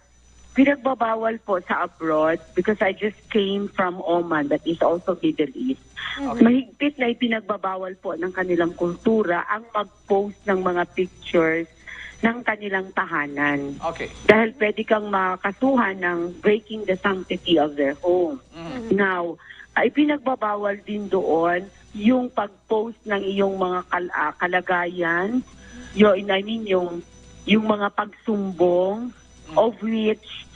pinagbabawal po sa abroad because I just came from Oman, that is also Middle East. Mahigpit na ipinagbabawal po ng kanilang kultura ang mag-post ng mga pictures ng kanilang tahanan. Okay. Dahil pwede kang makasuhan ng breaking the sanctity of their home. Now, ay pinagbabawal din doon yung pag-post ng iyong mga kalagayan, yung mga pagsumbong, of which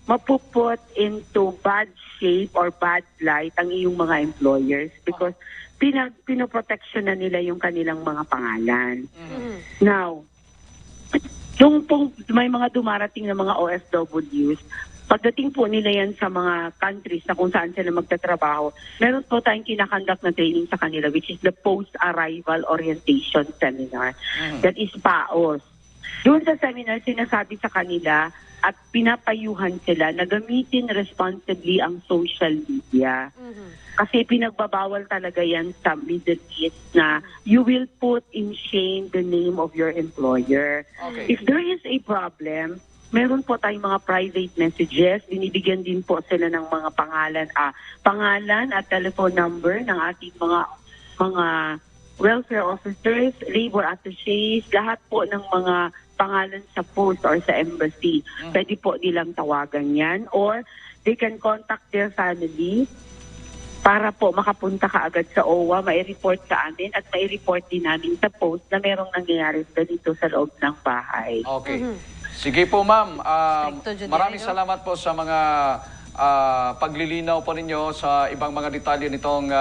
mapuput into bad shape or bad light ang iyong mga employers because pinoprotection na nila yung kanilang mga pangalan. Now, yung pong may mga dumarating na mga OFWs, pagdating po nila yan sa mga countries na kung saan sila magtatrabaho, meron po tayong kinakandak na training sa kanila which is the Post-Arrival Orientation Seminar. That is PAOS. Doon sa seminar, sinasabi sa kanila at pinapayuhan sila na gamitin responsibly ang social media. Kasi pinagbabawal talaga yan sa Middle East na you will put in shame the name of your employer. Okay. If there is a problem, meron po tayong mga private messages. Binibigyan din po sila ng mga pangalan at telephone number ng ating mga welfare officers, labor attachés, lahat po ng mga pangalan sa post or sa embassy. Pwede po nilang tawagan yan or they can contact their family para po makapunta ka agad sa OWA, mai-report sa amin at mai-report din namin sa post na merong nangyayari dito sa loob ng bahay. Okay. Sige po, ma'am. Stricto Juderio. Maraming salamat po sa mga paglilinaw po ninyo sa ibang mga detalye nitong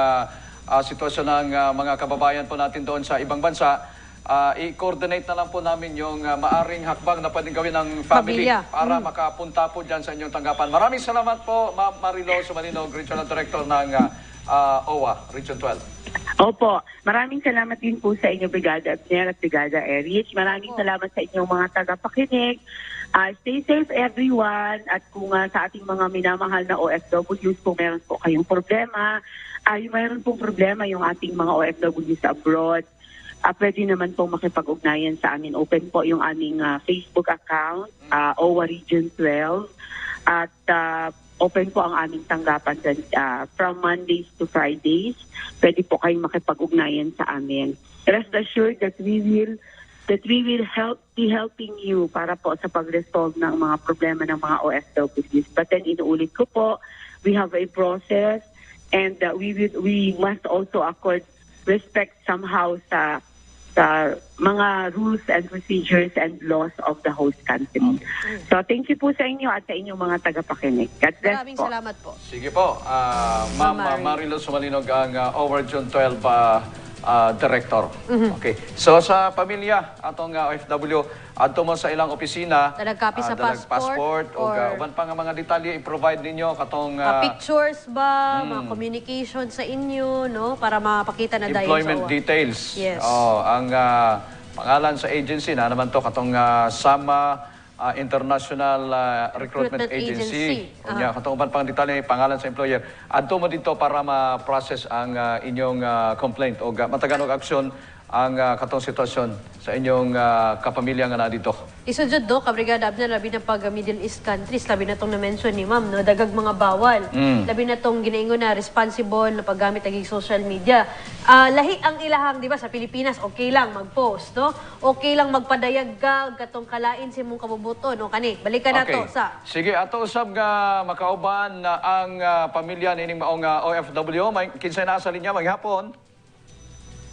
sitwasyon ng mga kababayan po natin doon sa ibang bansa. I-coordinate na lang po namin yung maaring hakbang na pwedeng gawin ng family Pamilya. para makapunta po dyan sa inyong tanggapan. Maraming salamat po, Ma'am Marilo Sumalinog, Regional Director ng OWA, Region 12. Opo. Maraming salamat din po sa inyo, Brigada Abner at Brigada Erich. Maraming salamat sa inyong mga tagapakinig. Stay safe, everyone. At kung sa ating mga minamahal na OFWs, kung meron po kayong problema, mayroon pong problema yung ating mga OFWs abroad, pwede naman pong makipag-ugnayan sa amin. Open po yung aming Facebook account, OWA Region 12. At open po ang aming tanggapan from Mondays to Fridays. Pwede po kayong makipag-ugnayan sa amin. Rest assured that we will be helping you para po sa pag-resolve ng mga problema ng mga OFWs. But then inuulit ko po, we have a process and we must also accord respect somehow sa mga rules and procedures and laws of the host country. So thank you po sa inyo at sa inyong mga tagapakinig. God bless Maraming po. salamat po. Sige po, Ma'am Marilo Sumalinog, ang OWA Region 12 Director. Okay. So sa pamilya, atong OFW, adto mo sa ilang opisina, Dalag-copy sa passport o or uban pa nga mga detalye i-provide ninyo katong pictures ba, mga communication sa inyo, no? Para mapakita na dahil sa employment OWA. details. Yes. Ang pangalan sa agency na naman to katong Sama International Recruitment Recruitment Agency. Agency. Unya katong uban pang detalye pangalan sa employer. Adto mo dito para ma-process ang inyong complaint o matagan og aksyon ang katong sitwasyon sa inyong kapamilya nga na dito. Isudjud do, kabrigada Abner, labi na pag Middle East countries, labi na tong na-mention ni ma'am, no? Dagag mga bawal. Labi na tong ginaingon na responsible na paggamit ng social media. Lahi ang ilahang, di ba, sa Pilipinas, okay lang mag-post, no? Okay lang magpadayag ka, katong kalain si mong kabubuto, no? Kani, balikan na to sa... Sige, ato usab nga makauban na ang pamilya nining maong OFW. May kinsay na sa linya, maghapon.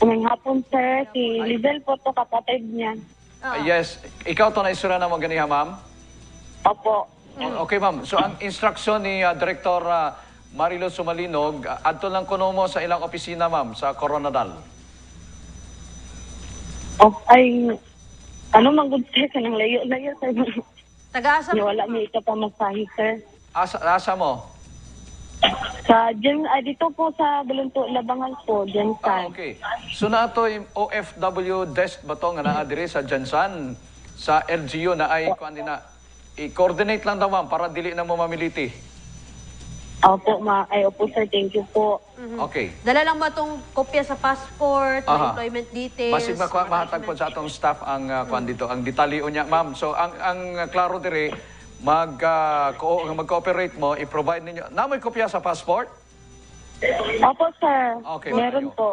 Ngayong hapon, sir, si Lidel po to kapatid niya. Yes, ikaw to na isura na mo ganiha, ma'am? Opo. Okay, ma'am. So, ang instruction ni Director Marilo Sumalinog, adto lang kuno mo sa ilang opisina, ma'am, sa Coronadal. Ay, ano man good sir, kanang layo-layo, sir. Taga-asa po. Wala mo ito pa masahe, sir. Asa mo? Dito po sa Balunto, Labangan po, Jensan. Okay. So, na ito yung OFW desk ba ito nga naa diri sa Jansan, sa LGU na ay i-coordinate lang daw, ma'am, para dili na mo mamiliti. Opo, opo, sir, thank you po. Okay. Dala lang ba itong kopya sa passport, Aha. employment details? Basig mahatag po sa atong staff ang kwan dito, ang detalye niya, ma'am. So ang klaro dire, mag-cooperate mo, i-provide ninyo. Namoy kopya sa passport? Opo, sir. Okay, Meron maayo. po.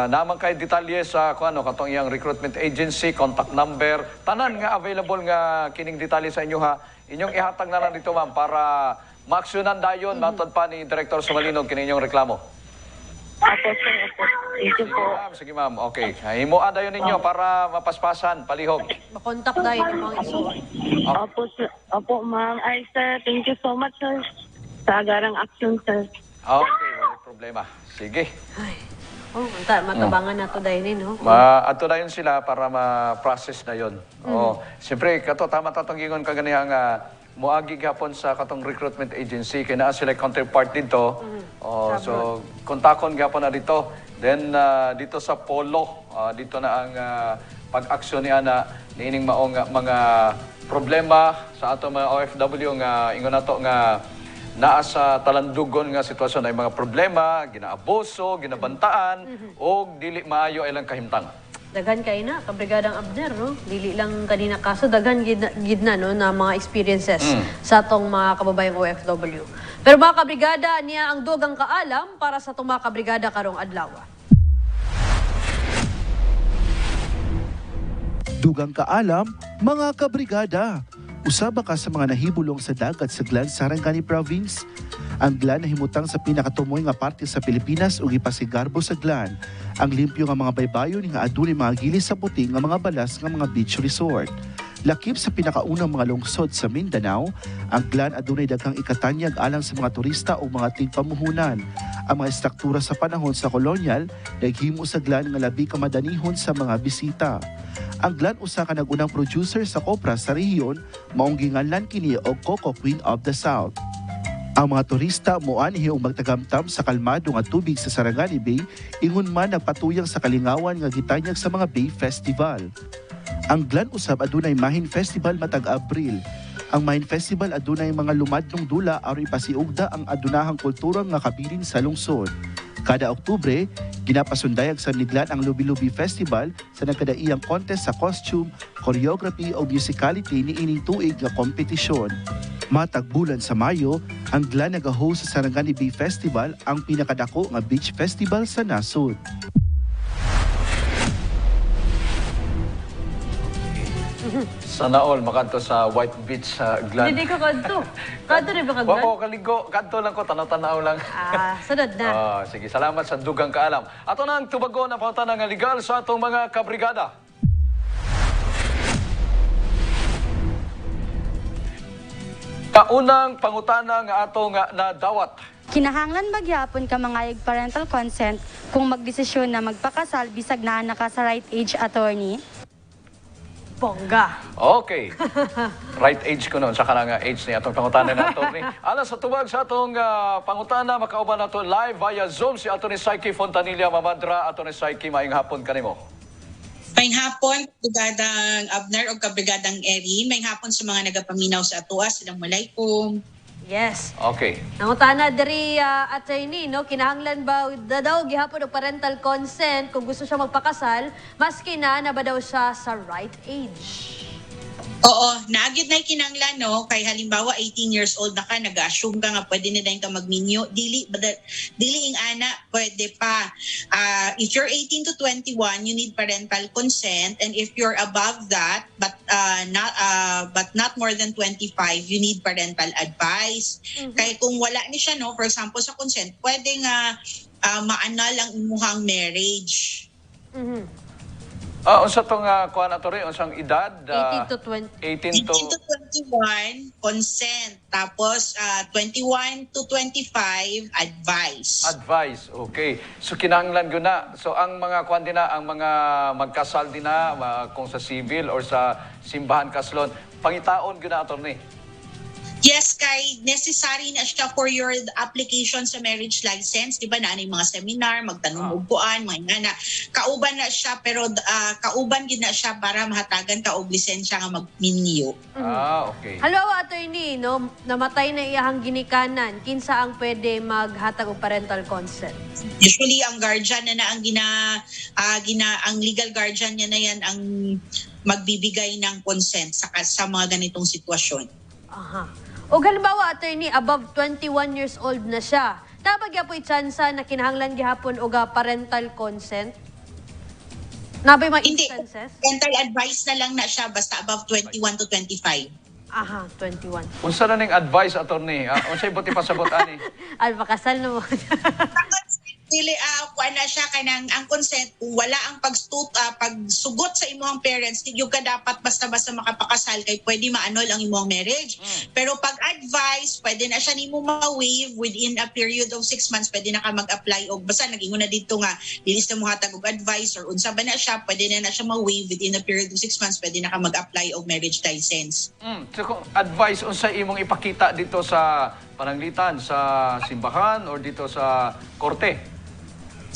Naman kay detalye sa katong iyang recruitment agency, contact number, tanan nga available nga kining detalye sa inyo ha. Inyong ihatag na lang dito ma'am para maaksyonan dayon matod pa ni Director Sumalinog kini inyong reklamo. Opo, sir. Opo. Thank you po. Sige ma'am, okay. Himuan dayon ninyo para mapaspasan, palihog. Makontak tayo ng mga isuon. Opo, sir. Opo, ma'am. Ay, sir, thank you so much, sir. Sa agarang action, sir. Okay, wala problema. Sige. Oh, matabangan na to dahil no? Ato na yun sila para ma-process na yun. Oo. Siyempre, tama tatong gingon ka ganihang muagi gapon sa katong recruitment agency kaya naa sila counterpart dito. So, kontakon gapon na dito. Then, dito sa Polo, dito na ang pag-aksyon ni Ana niining maong mga problema sa ato mga OFW nga ingon nato nga naa sa talandugon nga sitwasyon ay mga problema, ginaaboso, ginabantaan, o dili maayo ay lang kahimtang. Daghan kay na, kabrigadang Abner, no? Dili lang kanina kaso, daghan gidna, no, na mga experiences sa atong mga kababayang OFW. Pero mga kabrigada, niya ang dugang kaalam para sa itong mga kabrigada karong adlaw. Dugang kaalam, mga kabrigada. Usaba ka sa mga nahibulong sa dagat sa Glan, Sarangani Province. Ang Glan nahimutang sa pinakatumoy nga parte sa Pilipinas ug ipasigarbo sa Glan. Ang limpyo nga mga baybayon nga adunay mga gilis sa puting nga mga balas nga mga beach resort. Lakip sa pinakaunang mga lungsod sa Mindanao, ang Glan adunay daghang ikatanyag alang sa mga turista o mga tigpamuhunan. Ang mga estruktura sa panahon sa kolonyal naghimo sa Glan nga labi ka madanihon sa mga bisita. Ang Glan usa ka nagunang producer sa kopra sa rehiyon, maong ginganlan kini og Coco Queen of the South. Ang mga turista moanhi og magtagamtam sa kalmado nga tubig sa Sarangani Bay, ingon man nagpatuyang sa kalingawan nga gitanyag sa mga Bay Festival. Ang Glan usab adunay Mahin Festival matag Abril. Ang Mahin Festival adunay mga lumadlong dula aron ipasiugda ang adunahang kultura nga kabilin sa lungsod. Kada Oktubre, ginapasundayag sa Niglan ang Lubi-Lubi Festival sa nagkadaiyang contest sa costume, choreography o musicality ni ining tuig nga kompetisyon. Matag bulan sa Mayo, ang Glan nag-host sa Sarangani Bay Festival, ang pinakadako nga beach festival sa nasod. Sana all makanto sa White Beach sa Glan. Hindi ko kanto. Kanto rin ba ka, Glan? Wako kaligo, kanto lang ko, tanaw-tanaw lang. Sunod na. Sige, salamat sa dugang kaalam. Ato na ang tubago na pangutana nga legal sa atong mga kabrigada. Kaunang pangutana nga ato nga nadawat. Kinahanglan magyapon ka mangayag parental consent kung magdesisyon na magpakasal bisag naa na ka sa right age, attorney? Bongga. Okay. Right age ko noon, saka na nga age ni atong pangutana na attorney. Alas sa tubag sa atong pangutana, makauban nato live via Zoom si attorney Saiki Fontanilla Mamadra. Attorney Saiki, maayong hapon kanimo. Maayong hapon, Kabrigadang Abner o Kabrigadang Eri. Maayong hapon sa mga nagapaminaw sa atua. Assalamualaikum. Yes. Okay. Nangutana diri attorney, no, kinahanglan ba daw gihapon og parental consent kung gusto siya magpakasal maski na ba daw siya sa right age? Oo, naagid na kinanglan, no, kay halimbawa 18 years old na ka, nag-assume ka nga pwede na dahil ka magminyo, dili ing ana, pwede pa. If you're 18 to 21, you need parental consent, and if you're above that, but not more than 25, you need parental advice. Kaya kung wala ni siya, no, for example, sa consent, pwede nga maanal ang imuhang marriage. Unsa tong kuan ato rin, unsang edad? 18 to 20. 18 to 21, consent. Tapos, 21 to 25, advice. advice. Okay. So kinahanglan gyud na. So ang mga kuan din na, ang mga magkasal din na, kung sa civil or sa simbahan kaslon, pangitaon gyud na attorney. Yes, kay necessary na siya for your application sa marriage license. Di ba na mga seminar, magtanong upuan, mga nga na. Kauban na siya, pero kauban gid na siya para mahatagan ka og lisensya nga magminyo. Okay. Halimbawa, attorney, no, namatay na iyahang ginikanan, kinsa ang pwede maghatag og parental consent? Usually, ang guardian na ang ang legal guardian niya na yan ang magbibigay ng consent sa mga ganitong sitwasyon. Aha. O halimbawa, attorney, above 21 years old na siya. Nabagya po'y tsansa na kinahanglan gihapon o parental consent? Nabay mga Hindi. instances? Parental advice na lang na siya basta above 21 to 25. Aha, 21. Unsa na ning advice, attorney? Unsay buti pasabot ani? Alpakasal na mo. Dili kuan na siya kanang ang consent kung wala ang pagsugot sa imong parents di gyud ka dapat basta-basta makapakasal kay pwede maanol ang imong marriage. Pero pag advice pwede na siya nimo ma-waive within a period of 6 months, pwede na ka mag-apply og basta nag-ingon na dito nga dilis na mo hatag og advice or unsa ba na siya, pwede na siya ma-waive within a period of 6 months, pwede na ka mag-apply og marriage license. So, kung advice unsa imong ipakita dito sa pananglitan, sa simbahan or dito sa korte?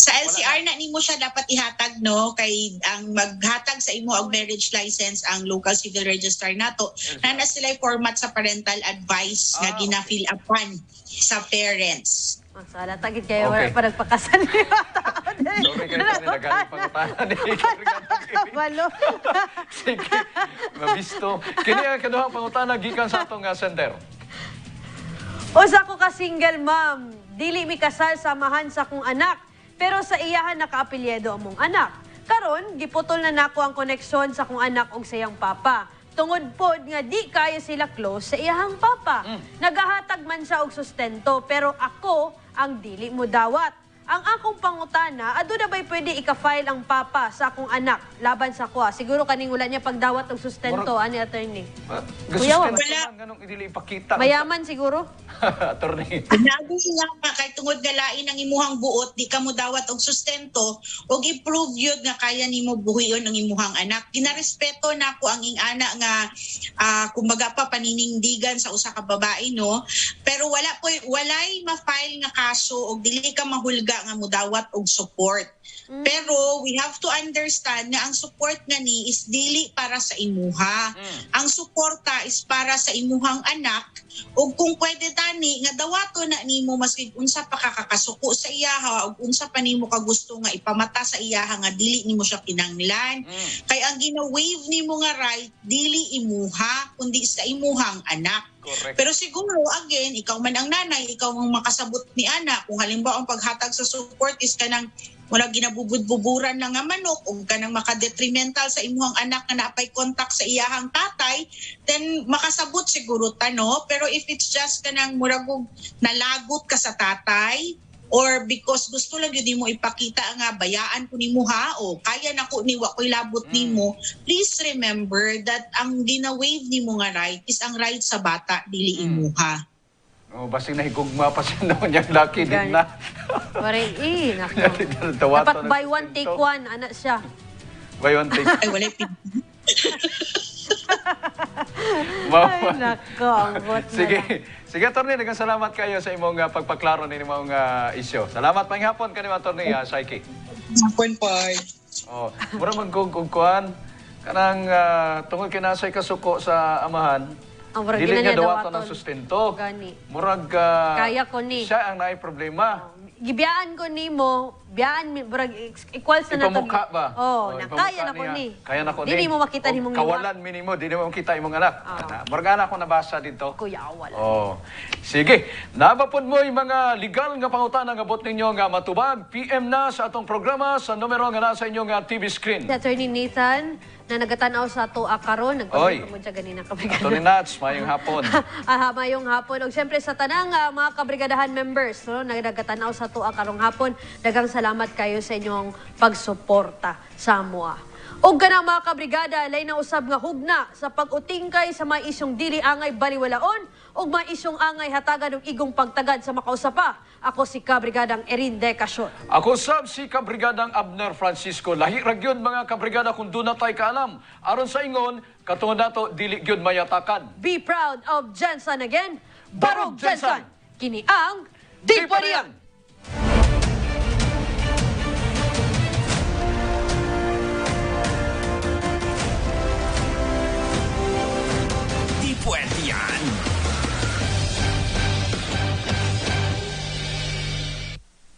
Sa LCR na nimo siya dapat ihatag, no, kay ang maghatag sa imo og marriage license ang local civil registrar nato. Nana sila format sa parental advice nga gina-fill upan sa parents. Sala tagid kayo Okay. wala pa nagpakasal niyo. Sorry kayo sa nilagaling pangutanan ni Balo. Sige, mabisto. Kini ang kaduhang pangutanan gikan sa atong center. Usa ko ka single mom, dili mi kasal samahan sa kong anak. Pero sa iyahan nakaapelyedo among anak. Karon giputol na nako ang koneksyon sa kong anak og sayang papa. Tungod pod nga di kaya sila close sa iyahang papa. Nagahatag man siya og sustento pero ako ang dili mo dawat. Ang akong pangutana, ado na ba'y pwede ika-file ang papa sa akong anak laban sa kuha? Siguro kaning wala niya pagdawat og sustento, ani attorney. Kuya, Gasusten lang ganong idili ipakita. Mayaman siguro? Attorney. Nago nga pa kay tungod nga lain ang imuhang buot, di ka mo dawat og sustento og i-prove yun nga kaya nimo buhion ang imuhang anak. Ginarespeto nako ang ing ana nga kumbaga pa paninindigan sa usa ka babae, no. Pero walay ma-file nga kaso og dili ka mahulga nga mudawat og support. Pero we have to understand nga ang support nga ni is dili para sa imuha. Ang suporta is para sa imuhang anak ug kung pwede tani nga dawato na nimo maski unsa pa kakasuko sa iyaha ug unsa pa nimo ka gusto nga ipamata sa iyaha nga dili nimo siya kinahanglan. Kay ang gina-waive nimo nga right dili imuha kundi sa imuhang anak. Correct. Pero siguro, again, ikaw man ang nanay, ikaw ang makasabot ni anak. Kung halimbawa ang paghatag sa support is kanang wala ginabubud-buburan na nga manok o kanang makadetrimental sa imuhang anak na napay contact sa iyahang tatay, then makasabot siguro tano. Pero if it's just kanang muragog nalagot ka sa tatay, or because gusto lang yun mo ipakita nga bayaan ko ni mo ha o kaya na ko ni wako'y labot ni mo, please remember that ang gina-waive ni mo nga right is ang right sa bata, dili imuha. Basing nahigugma pa siya noon yung lucky din na. Pare, nako. Dawato Dapat ng buy one, sustento. take one, anak siya. Buy one, take Ay, wala Ay, nako, ang bot na Sige. lang. Sige, attorney, nagkasalamat kayo sa imong pagpaklaro ni imong isyo. Salamat pang hapon kanimo attorney Saiki. Hapon po. Oh, mura man kog kuan kanang tungod kay nasay kasuko sa amahan. Ang murag Dili gina niya niya dawaton dawaton. ng sustento. Gani. Murag Kaya ko ni. siya ang naay problema. Gibiyaan ko nimo, biyaan mi brag equals na nato. Ipamukha ba? Oh, ipamukha nakaya na ko niya. ni. Kaya na ko ni. Dili mo makita O, nimong kawalan minimo, dili mo makita imong anak. Murag ana ko nabasa dito. Kuya, wala. Oh. Sige, nabapod mo yung mga legal nga pangutana nga bot ninyo nga matubag. PM na sa atong programa sa numero nga nasa inyong TV screen. Si Attorney Nathan na nagatanaw sa tuwa karon, Oy. nagpamit mo siya ganina kabrigada. Attorney Nats, mayong hapon. Mayong hapon. Og siyempre sa tanang mga kabrigadahan members, no, nagatanaw sa tuwa karong hapon, daghang salamat kayo sa inyong pagsuporta sa amoa. Og kana mga kabrigada, lay na usab nga hugna sa pag-utingkay sa mga isyong dili angay baliwalaon ug mga isyong angay hatagan og igong pagtagad sa makausapa. Ako si Kabrigadang Erin De Casyon. Ako sab si Kabrigadang Abner Francisco. Lahi ra gyud mga kabrigada kung doon na tayo kaalam. Aron sa ingon, katungod nato dili gyud mayatakan. Be proud of Jensen again. Barog Barog Jensen. Jensen. Kini ang Di Pa Riyan.